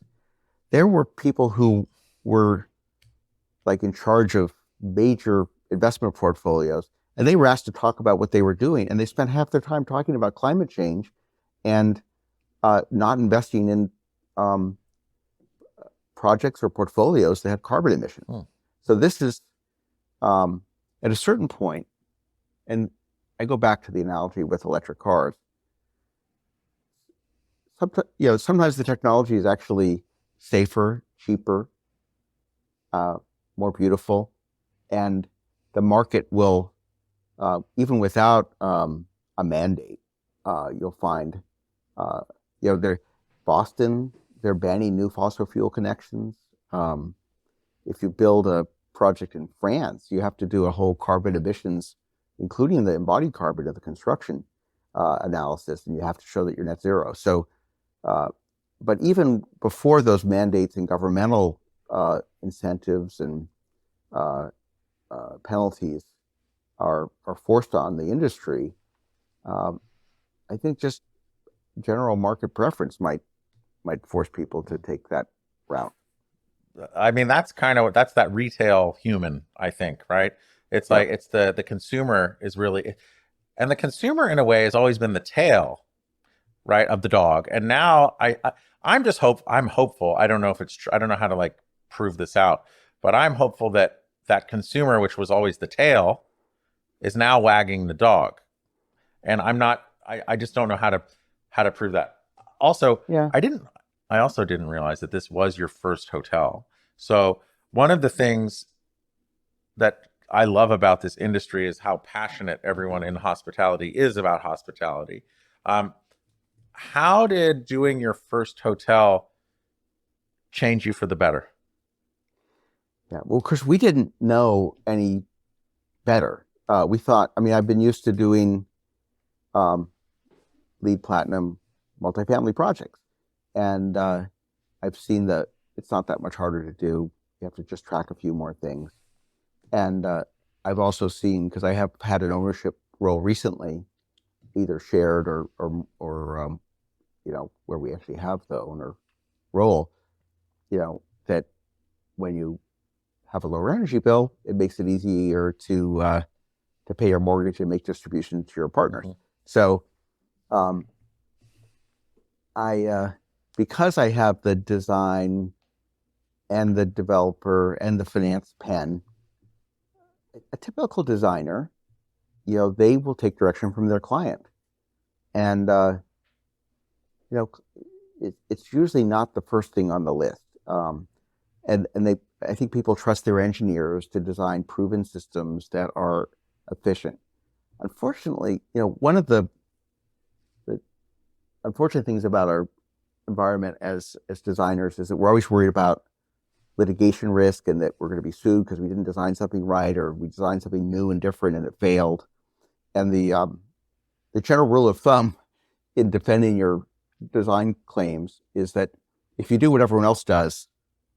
Speaker 2: There were people who were like in charge of major investment portfolios, and they were asked to talk about what they were doing, and they spent half their time talking about climate change and not investing in projects or portfolios that had carbon emissions. So this is at a certain point, and I go back to the analogy with electric cars. Sometimes the technology is actually safer, cheaper, more beautiful, and the market will, even without a mandate, you'll find, Boston, they're banning new fossil fuel connections. If you build a project in France, you have to do a whole carbon emissions, including the embodied carbon of the construction analysis, and you have to show that you're net zero. So, but even before those mandates and governmental incentives and penalties are forced on the industry, I think just general market preference might force people to take that route.
Speaker 1: I mean, that's that retail human, I think, right? It's like it's the consumer is really, and the consumer in a way has always been the tail, right, of the dog. And now I'm hopeful. I don't know if it's true. I don't know how to like prove this out, but I'm hopeful that that consumer, which was always the tail, is now wagging the dog. And I just don't know how to prove that. Also,
Speaker 2: Yeah.
Speaker 1: I also didn't realize that this was your first hotel. So one of the things that I love about this industry is how passionate everyone in hospitality is about hospitality. How did doing your first hotel change you for the better?
Speaker 2: Yeah. Well, because we didn't know any better. We thought, I mean, I've been used to doing LEED Platinum multifamily projects. And I've seen that it's not that much harder to do. You have to just track a few more things. And I've also seen, because I have had an ownership role recently, either shared or where we actually have the owner role, that when you have a lower energy bill, it makes it easier to pay your mortgage and make distributions to your partners. Mm-hmm. So because I have the design and the developer and the finance pen, a typical designer, they will take direction from their client. And, it's usually not the first thing on the list. And I think people trust their engineers to design proven systems that are efficient. Unfortunately, one of the unfortunate things about our environment as designers is that we're always worried about litigation risk and that we're going to be sued because we didn't design something right, or we designed something new and different and it failed. And the general rule of thumb in defending your design claims is that if you do what everyone else does,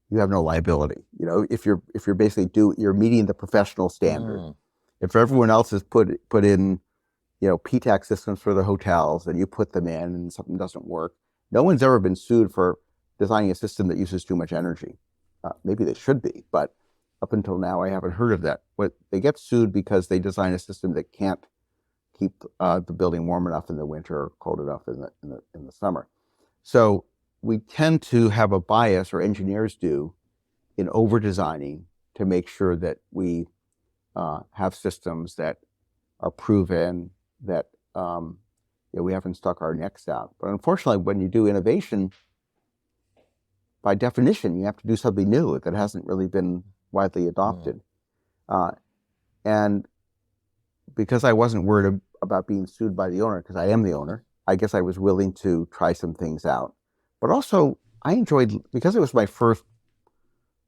Speaker 2: you have no liability. If you're basically you're meeting the professional standard. If everyone else has put in, PTAC systems for the hotels and you put them in and something doesn't work, no one's ever been sued for designing a system that uses too much energy. Maybe they should be, but up until now, I haven't heard of that. They get sued because they design a system that can't keep the building warm enough in the winter or cold enough in the summer. So we tend to have a bias, or engineers do, in over-designing to make sure that we have systems that are proven, that we haven't stuck our necks out. But unfortunately, when you do innovation, by definition, you have to do something new that hasn't really been widely adopted. And because I wasn't worried about being sued by the owner, because I am the owner, I guess I was willing to try some things out. But also, I enjoyed, because it was my first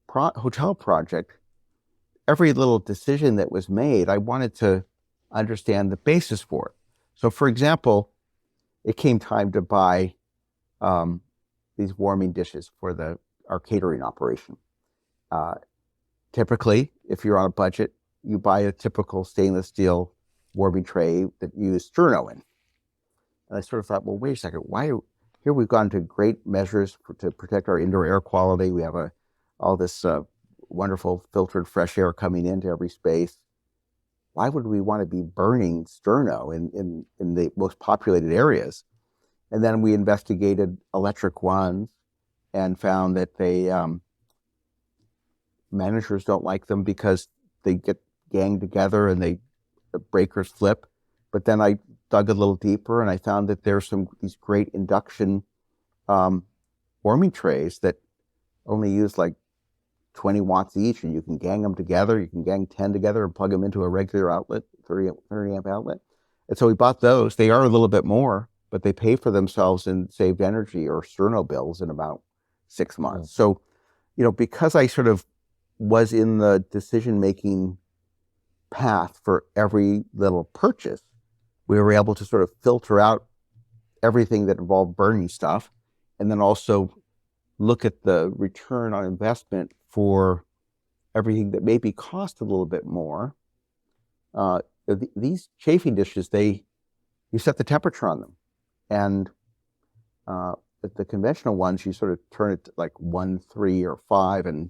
Speaker 2: hotel project, every little decision that was made, I wanted to understand the basis for it. So, for example, it came time to buy these warming dishes for our catering operation. Typically, if you're on a budget, you buy a typical stainless steel warming tray that you use sterno in. And I sort of thought, well, wait a second, here we've gone to great measures to protect our indoor air quality. We have all this wonderful filtered fresh air coming into every space. Why would we want to be burning sterno in the most populated areas? And then we investigated electric ones and found that managers don't like them because they get ganged together and the breakers flip. But then I dug a little deeper and I found that there's these great induction warming trays that only use like 20 watts each, and you can gang them together. You can gang 10 together and plug them into a regular outlet, 30 amp outlet. And so we bought those. They are a little bit more, but they pay for themselves in saved energy or sterno bills in about 6 months. So, because I sort of was in the decision-making path for every little purchase, we were able to sort of filter out everything that involved burning stuff, and then also look at the return on investment for everything that maybe cost a little bit more. These chafing dishes, you set the temperature on them. And the conventional ones, you sort of turn it to like 1, 3, or 5, and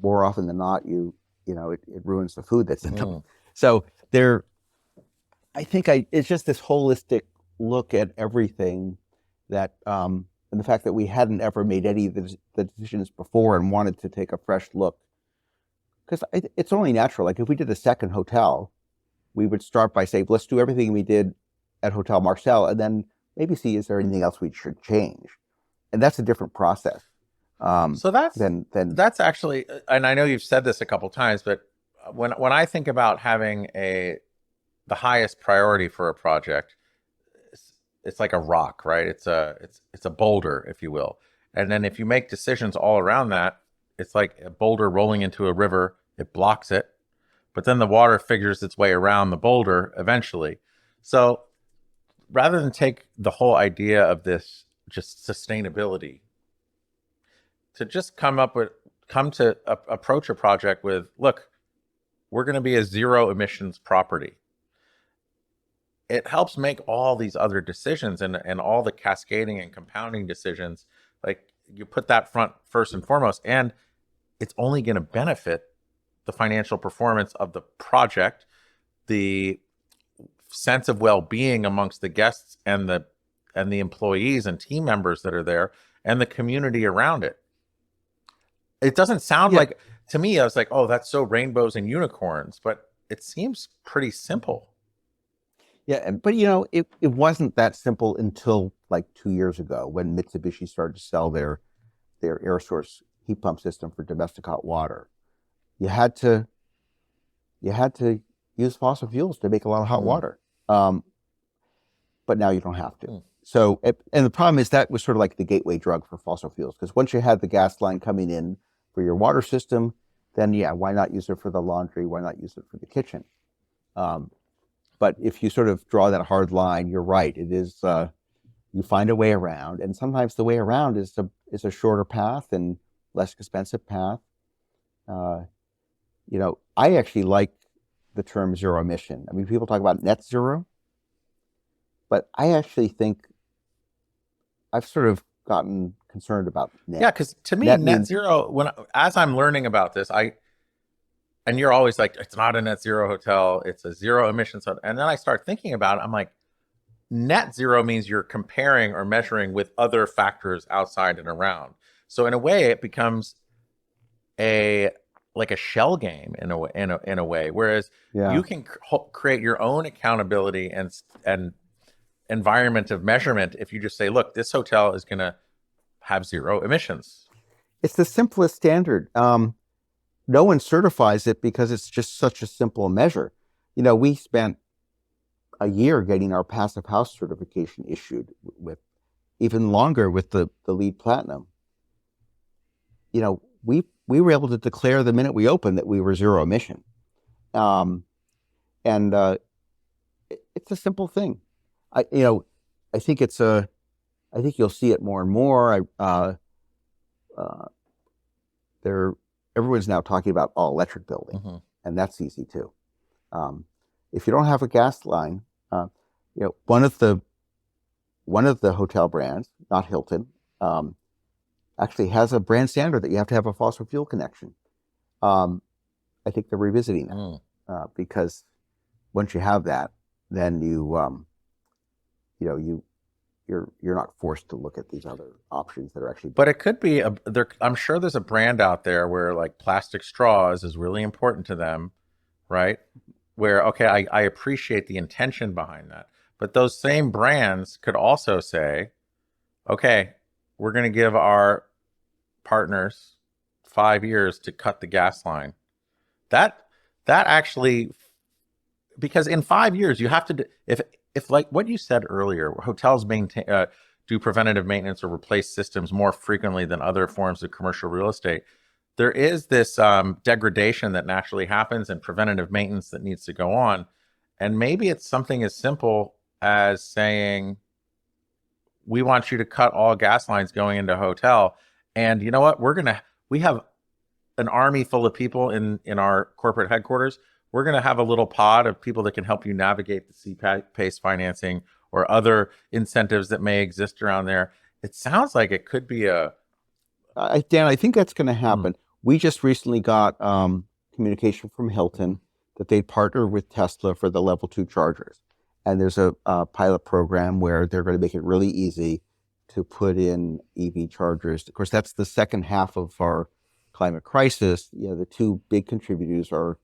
Speaker 2: more often than not, it ruins the food that's in them. So I think it's just this holistic look at everything that, and the fact that we hadn't ever made any of the decisions before and wanted to take a fresh look because it's only natural. Like if we did a second hotel, we would start by saying, let's do everything we did at Hotel Marcel, and then maybe see, is there anything else we should change? And that's a different process.
Speaker 1: So that's actually, and I know you've said this a couple times, but when I think about having the highest priority for a project, it's like a rock, right? It's a boulder, if you will. And then if you make decisions all around that, it's like a boulder rolling into a river. It blocks it, but then the water figures its way around the boulder eventually. So rather than take the whole idea of this just sustainability, to just approach a project with, look, we're going to be a zero emissions property. It helps make all these other decisions and all the cascading and compounding decisions. Like you put that first and foremost, and it's only going to benefit the financial performance of the project, the sense of well-being amongst the guests and the employees and team members that are there, and the community around it. It doesn't sound like, to me, I was like, oh, that's so rainbows and unicorns, but it seems pretty simple.
Speaker 2: Yeah, but it wasn't that simple until like 2 years ago when Mitsubishi started to sell their air source heat pump system for domestic hot water. You had to use fossil fuels to make a lot of hot water, but now you don't have to. So, and the problem is that was sort of like the gateway drug for fossil fuels, because once you had the gas line coming in for your water system, then why not use it for the laundry? Why not use it for the kitchen? But if you sort of draw that hard line, you're right. It is, you find a way around, and sometimes the way around is a shorter path and less expensive path. I actually like the term zero emission. I mean, people talk about net zero, but I actually think I've sort of gotten concerned about net.
Speaker 1: Yeah, because to me, net zero, as I'm learning about this, and you're always like, it's not a net zero hotel, it's a zero emissions hotel. And then I start thinking about it, I'm like, net zero means you're comparing or measuring with other factors outside and around. So in a way, it becomes like a shell game in a way, whereas you can create your own accountability and environment of measurement if you just say, look, this hotel is going to have zero emissions.
Speaker 2: It's the simplest standard. No one certifies it because it's just such a simple measure. We spent a year getting our passive house certification issued, with even longer with the LEED Platinum. We were able to declare the minute we opened that we were zero emission. It's a simple thing. I think you'll see it more and more. Everyone's now talking about all electric building, and that's easy too. If you don't have a gas line, one of the hotel brands, not Hilton, actually has a brand standard that you have to have a fossil fuel connection. I think they're revisiting that because once you have that, then you're not forced to look at these other options that are actually.
Speaker 1: But it could be I'm sure there's a brand out there where like plastic straws is really important to them, right? Where, okay, I appreciate the intention behind that, but those same brands could also say, okay, we're going to give our partners 5 years to cut the gas line. That actually, because in 5 years you have to, if like what you said earlier, hotels do preventative maintenance or replace systems more frequently than other forms of commercial real estate, there is this degradation that naturally happens and preventative maintenance that needs to go on. And maybe it's something as simple as saying, we want you to cut all gas lines going into a hotel. And you know what? We have an army full of people in our corporate headquarters. We're going to have a little pod of people that can help you navigate the C-PACE financing or other incentives that may exist around there. It sounds like it could be Dan,
Speaker 2: I think that's going to happen. We just recently got communication from Hilton that they partner with Tesla for the level 2 chargers. And there's a pilot program where they're going to make it really easy to put in EV chargers. Of course, that's the second half of our climate crisis, the two big contributors are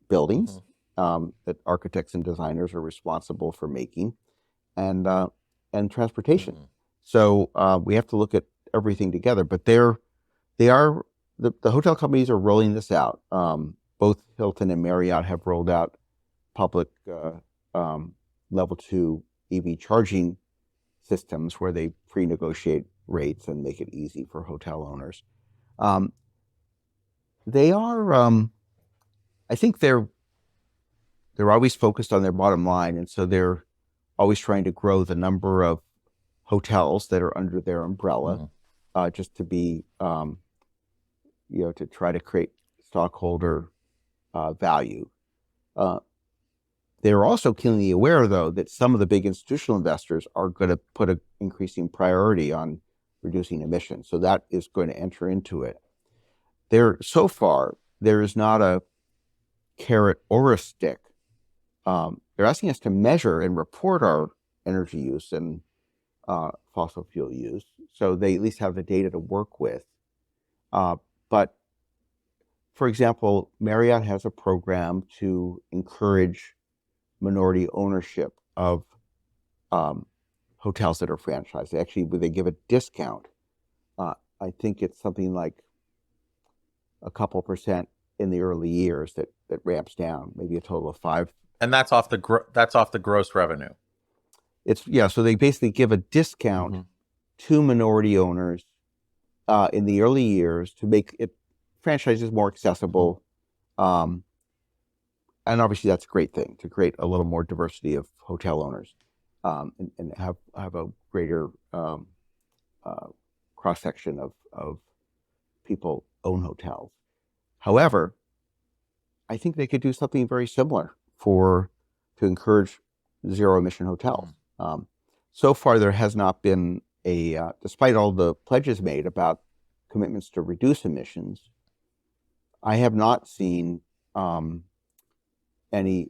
Speaker 2: buildings that architects and designers are responsible for making, and transportation. So we have to look at everything together. But the hotel companies are rolling this out. Both Hilton and Marriott have rolled out public level 2 EV charging systems where they pre-negotiate rates and make it easy for hotel owners. They are, I think they're always focused on their bottom line, and so they're always trying to grow the number of hotels that are under their umbrella, just to be, to try to create stockholder value. They're also keenly aware, though, that some of the big institutional investors are going to put an increasing priority on reducing emissions. So that is going to enter into it. So far, there is not a carrot or a stick. They're asking us to measure and report our energy use and fossil fuel use, so they at least have the data to work with. But, for example, Marriott has a program to encourage minority ownership of hotels that are franchised. They give a discount. I think it's something like a couple percent in the early years that ramps down, maybe a total of 5.
Speaker 1: And that's off the gross revenue.
Speaker 2: So they basically give a discount to minority owners in the early years to make franchises more accessible. And obviously that's a great thing, to create a little more diversity of hotel owners, and have a greater cross-section of people own hotels. However, I think they could do something very similar to encourage zero-emission hotels. So far, there has not been despite all the pledges made about commitments to reduce emissions, I have not seen any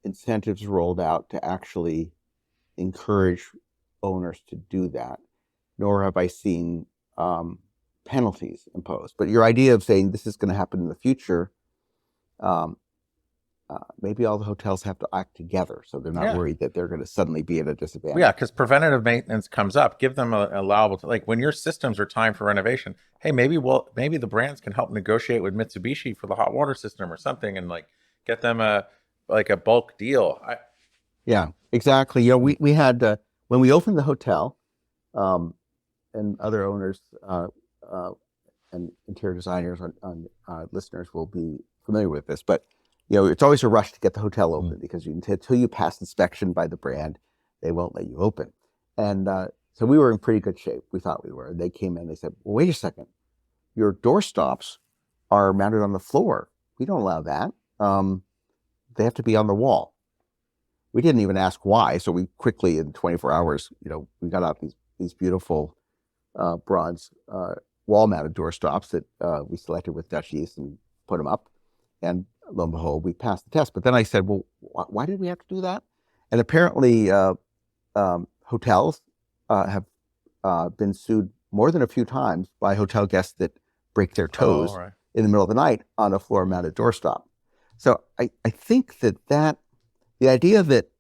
Speaker 2: incentives rolled out to actually encourage owners to do that, nor have I seen penalties imposed. But your idea of saying this is going to happen in the future, maybe all the hotels have to act together, so they're not worried that they're going to suddenly be at a disadvantage.
Speaker 1: Yeah, because preventative maintenance comes up. Give them a allowable, like when your systems are timed for renovation, hey, maybe the brands can help negotiate with Mitsubishi for the hot water system or something, and like get them a bulk deal.
Speaker 2: Yeah, exactly. We had when we opened the hotel, and other owners and interior designers on listeners will be familiar with this, but it's always a rush to get the hotel open because until you pass inspection by the brand, they won't let you open. And so we were in pretty good shape. We thought we were. They came in, they said, well, wait a second. Your door stops are mounted on the floor. We don't allow that. They have to be on the wall. We didn't even ask why. So we quickly, in 24 hours, we got out these beautiful bronze wall-mounted door stops that we selected with Dutch yeast and put them up. And lo and behold, we passed the test. But then I said, well, why did we have to do that? And apparently hotels have been sued more than a few times by hotel guests that break their toes in the middle of the night on a floor-mounted doorstop. So I think that the idea that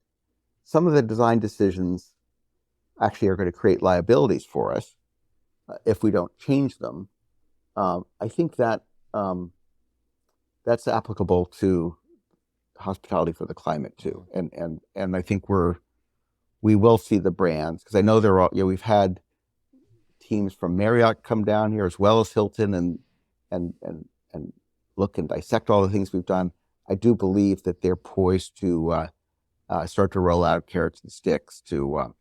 Speaker 2: some of the design decisions actually are going to create liabilities for us if we don't change them, I think that that's applicable to hospitality for the climate too. And I think we will see the brands, because I know they're all, we've had teams from Marriott come down here as well as Hilton and look and dissect all the things we've done. I do believe that they're poised to start to roll out carrots and sticks to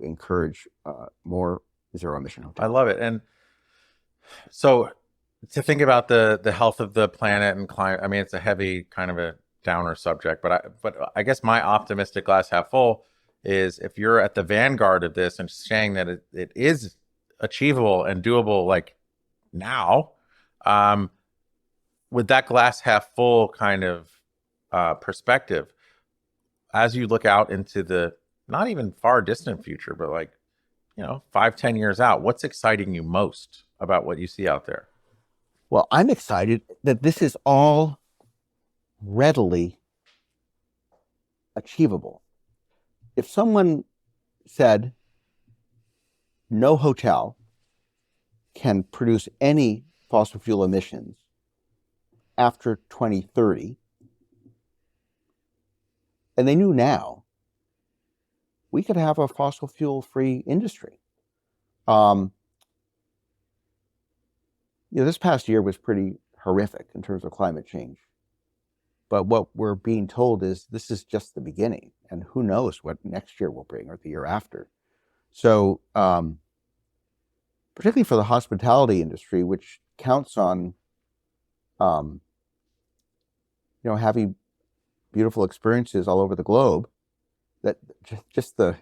Speaker 2: encourage more zero emission hotels.
Speaker 1: I love it. And so to think about the health of the planet and climate, I mean, it's a heavy kind of a downer subject, but I guess my optimistic glass half full is if you're at the vanguard of this and saying that it is achievable and doable, like now, with that glass half full kind of perspective, as you look out into the not even far distant future, but like 5-10 years out, what's exciting you most about what you see out there?
Speaker 2: Well, I'm excited that this is all readily achievable. If someone said no hotel can produce any fossil fuel emissions after 2030, and they knew now, we could have a fossil fuel free industry. This past year was pretty horrific in terms of climate change. But what we're being told is this is just the beginning, and who knows what next year will bring or the year after. So, particularly for the hospitality industry, which counts on, having beautiful experiences all over the globe, that just the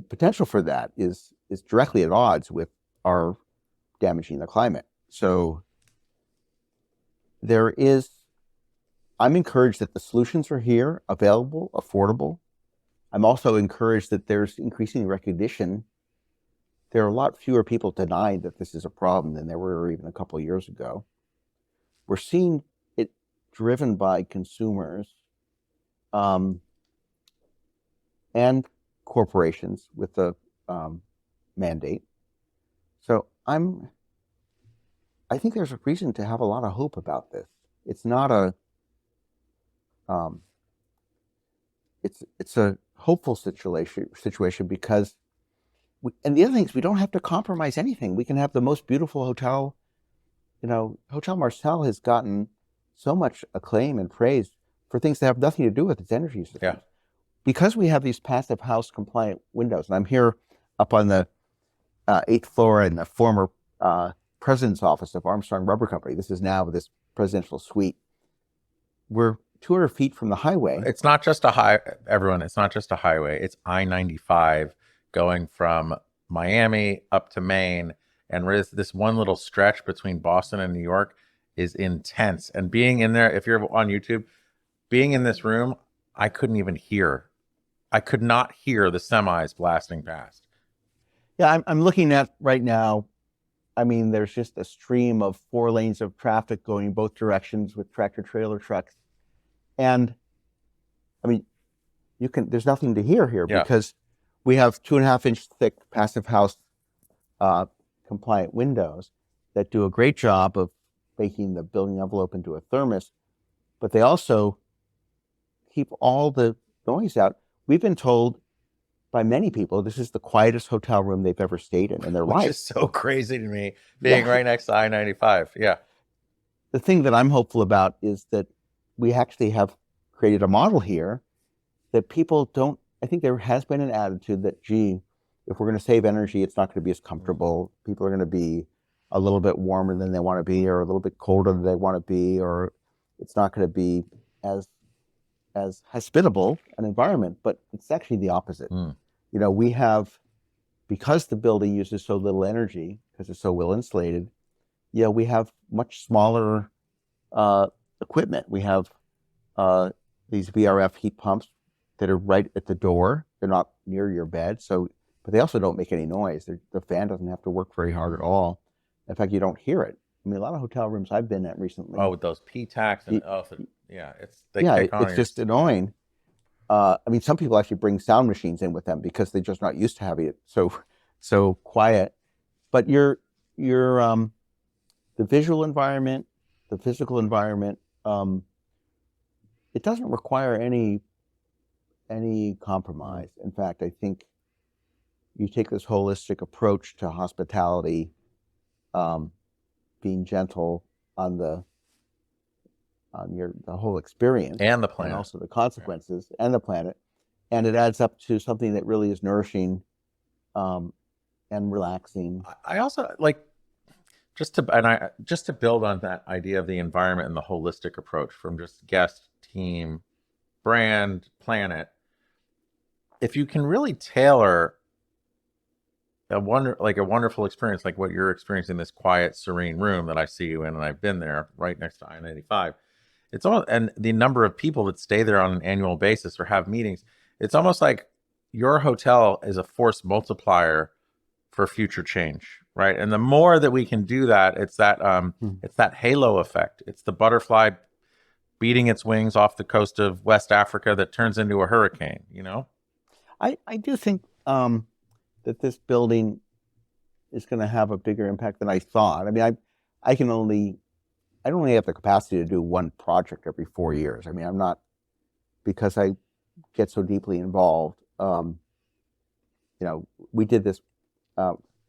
Speaker 2: potential for that is directly at odds with our damaging the climate. So I'm encouraged that the solutions are here, available, affordable. I'm also encouraged that there's increasing recognition. There are a lot fewer people denying that this is a problem than there were even a couple of years ago. We're seeing it driven by consumers and corporations with the mandate. So I think there's a reason to have a lot of hope about this. It's not a it's a hopeful situation because and the other thing is we don't have to compromise anything. We can have the most beautiful hotel. Hotel Marcel has gotten so much acclaim and praise for things that have nothing to do with its energy system.
Speaker 1: Yeah.
Speaker 2: Because we have these passive house compliant windows, and I'm here up on the 8th floor in the former president's office of Armstrong Rubber Company. This is now this presidential suite. We're 200 feet from the highway.
Speaker 1: It's not just it's not just a highway. It's I-95 going from Miami up to Maine. And this one little stretch between Boston and New York is intense. And being in there, if you're on YouTube, being in this room, I could not hear the semis blasting past.
Speaker 2: Yeah, I'm looking at right now. I mean, there's just a stream of 4 lanes of traffic going both directions with tractor trailer trucks. And I mean, there's nothing to hear here because we have 2.5-inch thick passive house compliant windows that do a great job of making the building envelope into a thermos, but they also keep all the noise out. We've been told by many people this is the quietest hotel room they've ever stayed in their life.
Speaker 1: Which is so crazy to me, being right next to I-95. Yeah.
Speaker 2: The thing that I'm hopeful about is that we actually have created a model here that people don't. I think there has been an attitude that, gee, if we're going to save energy, it's not going to be as comfortable. People are going to be a little bit warmer than they want to be, or a little bit colder than they want to be, or it's not going to be as hospitable an environment. But it's actually the opposite. We have, because the building uses so little energy, because it's so well insulated, we have much smaller equipment. We have these VRF heat pumps that are right at the door. They're not near your bed, but they also don't make any noise. The fan doesn't have to work very hard at all. In fact, you don't hear it. I mean, a lot of hotel rooms I've been at recently.
Speaker 1: Oh, with those P-tax and
Speaker 2: it's just annoying. I mean, some people actually bring sound machines in with them because they're just not used to having it so quiet. But the visual environment, the physical environment, it doesn't require any compromise. In fact, I think you take this holistic approach to hospitality, being gentle on the whole experience
Speaker 1: and the planet,
Speaker 2: and also the consequences and the planet, and it adds up to something that really is nourishing and relaxing.
Speaker 1: I also like just to build on that idea of the environment and the holistic approach from just guest, team, brand, planet. If you can really tailor a wonderful experience like what you're experiencing, this quiet, serene room that I see you in, and I've been there right next to I-95. It's all, and the number of people that stay there on an annual basis or have meetings, it's almost like your hotel is a force multiplier for future change. right? And the more that we can do that, it's that halo effect. It's the butterfly beating its wings off the coast of West Africa that turns into a hurricane, you know?
Speaker 2: I do think that this building is going to have a bigger impact than I thought. I mean, I don't only have the capacity to do one project every 4 years. I mean, I'm not, because I get so deeply involved. We did this,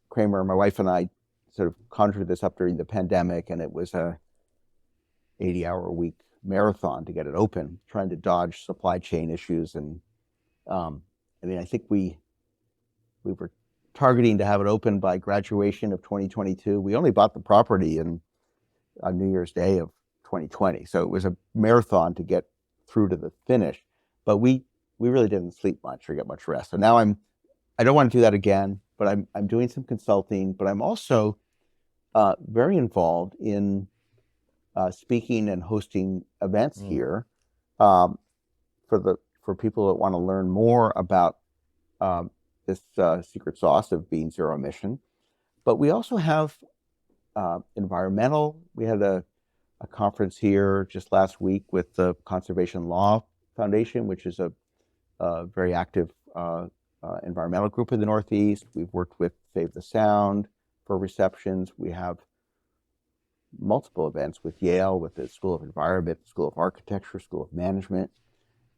Speaker 2: Kramer, my wife and I sort of conjured this up during the pandemic, and it was a 80-hour-a-week marathon to get it open, trying to dodge supply chain issues. And I think we were targeting to have it open by graduation of 2022. We only bought the property on New Year's Day of 2020. So it was a marathon to get through to the finish, but we really didn't sleep much or get much rest. So now I don't want to do that again, but I'm doing some consulting, but I'm also very involved in speaking and hosting events here for people that want to learn more about this secret sauce of being zero emission. But we also have environmental. We had a conference here just last week with the Conservation Law Foundation, which is a very active environmental group in the Northeast. We've worked with Save the Sound for receptions. We have multiple events with Yale, with the School of Environment, School of Architecture, School of Management,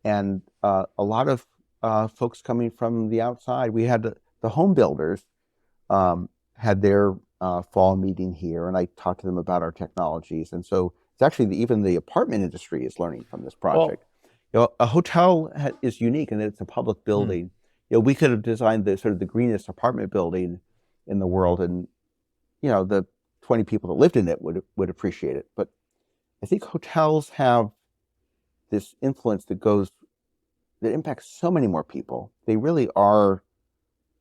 Speaker 2: and a lot of folks coming from the outside. We had the home builders had their fall meeting here, and I talked to them about our technologies. And so it's actually even the apartment industry is learning from this project. A hotel is unique in that it's a public building. We could have designed the greenest apartment building in the world, and the 20 people that lived in it would appreciate it. But I think hotels have this influence that impacts so many more people. They really are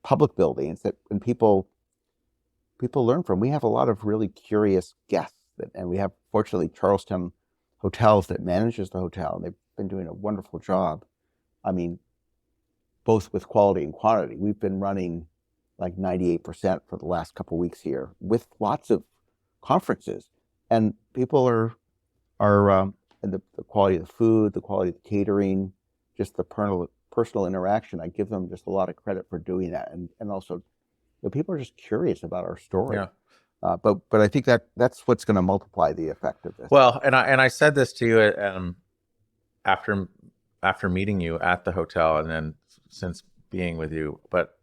Speaker 2: public buildings that when people learn from. We have a lot of really curious guests, and we have, fortunately, Charlestowne Hotels that manages the hotel, and they've been doing a wonderful job. I mean, both with quality and quantity. We've been running like 98% for the last couple of weeks here with lots of conferences, and people are and the quality of the food, the quality of the catering, just the personal interaction. I give them just a lot of credit for doing that, and also people are just curious about our story.
Speaker 1: Yeah.
Speaker 2: But I think that's what's going to multiply the effect of this.
Speaker 1: Well, and I said this to you after meeting you at the hotel, and then since being with you. But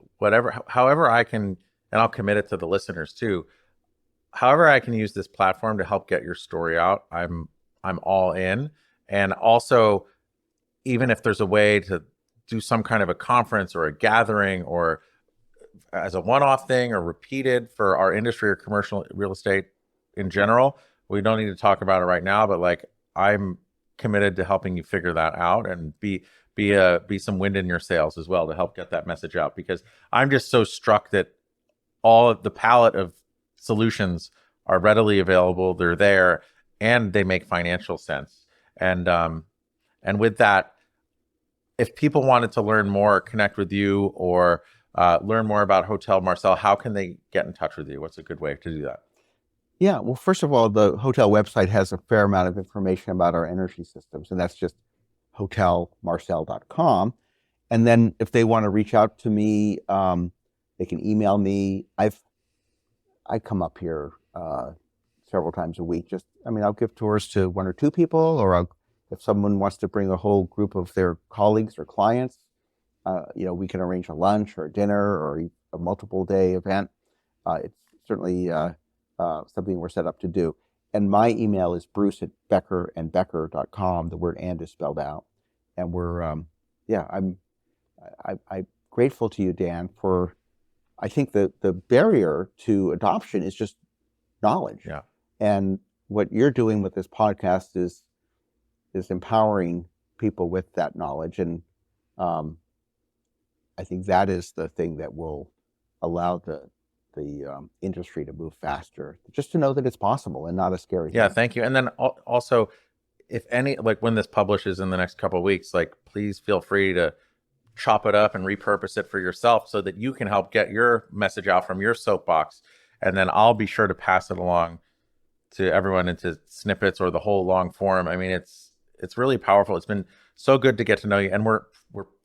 Speaker 1: however I can, and I'll commit it to the listeners too. However I can use this platform to help get your story out, I'm all in. And also, even if there's a way to do some kind of a conference or a gathering, or as a one-off thing, or repeated for our industry or commercial real estate in general, we don't need to talk about it right now, but like, I'm committed to helping you figure that out and be some wind in your sails as well to help get that message out, because I'm just so struck that all of the palette of solutions are readily available. They're there, and they make financial sense. And with that, if people wanted to learn more, connect with you, or learn more about Hotel Marcel, how can they get in touch with you? What's a good way to do that?
Speaker 2: Yeah, well, first of all, the hotel website has a fair amount of information about our energy systems, and that's just hotelmarcel.com. And then if they want to reach out to me, they can email me. I come up here several times a week. I'll give tours to one or two people, or if someone wants to bring a whole group of their colleagues or clients, we can arrange a lunch or a dinner or a multiple day event. It's certainly something we're set up to do. And my email is bruce@beckerandbecker.com. The word "and" is spelled out. And we're, I'm grateful to you, Dan, for, I think the barrier to adoption is just knowledge.
Speaker 1: Yeah.
Speaker 2: And what you're doing with this podcast is empowering people with that knowledge. And I think that is the thing that will allow the industry to move faster, just to know that it's possible and not a scary thing.
Speaker 1: Yeah, thank you. And then also, if any, like when this publishes in the next couple of weeks, like please feel free to chop it up and repurpose it for yourself so that you can help get your message out from your soapbox. and then I'll be sure to pass it along to everyone into snippets or the whole long form. I mean, it's really powerful. It's been so good to get to know you, and we're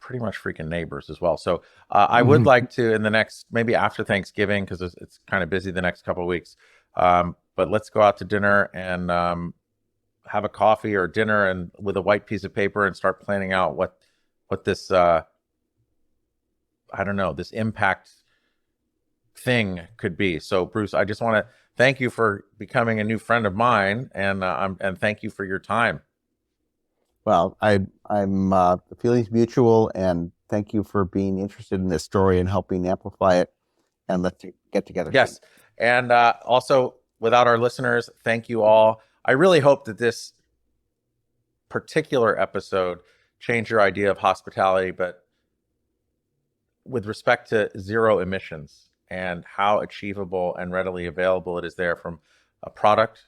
Speaker 1: pretty much freaking neighbors as well. So I would like to, in the next, maybe after Thanksgiving, because it's kind of busy the next couple of weeks, but let's go out to dinner and have a coffee or dinner and with a white piece of paper and start planning out what this I don't know, this impact thing could be. So Bruce, I just want to thank you for becoming a new friend of mine, and thank you for your time.
Speaker 2: Well, I'm the feeling's mutual, and thank you for being interested in this story and helping amplify it. And let's get together.
Speaker 1: Yes, soon. And also, without our listeners, thank you all. I really hope that this particular episode changed your idea of hospitality, but with respect to zero emissions and how achievable and readily available it is there, from a product,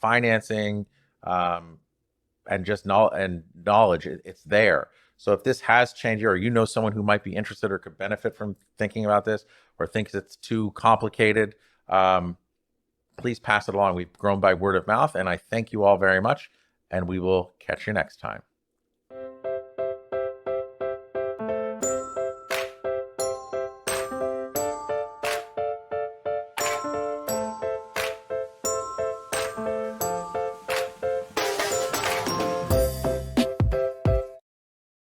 Speaker 1: financing, and just knowledge. It's there. So if this has changed you, or you know someone who might be interested or could benefit from thinking about this, or thinks it's too complicated, please pass it along. We've grown by word of mouth, and I thank you all very much, and we will catch you next time.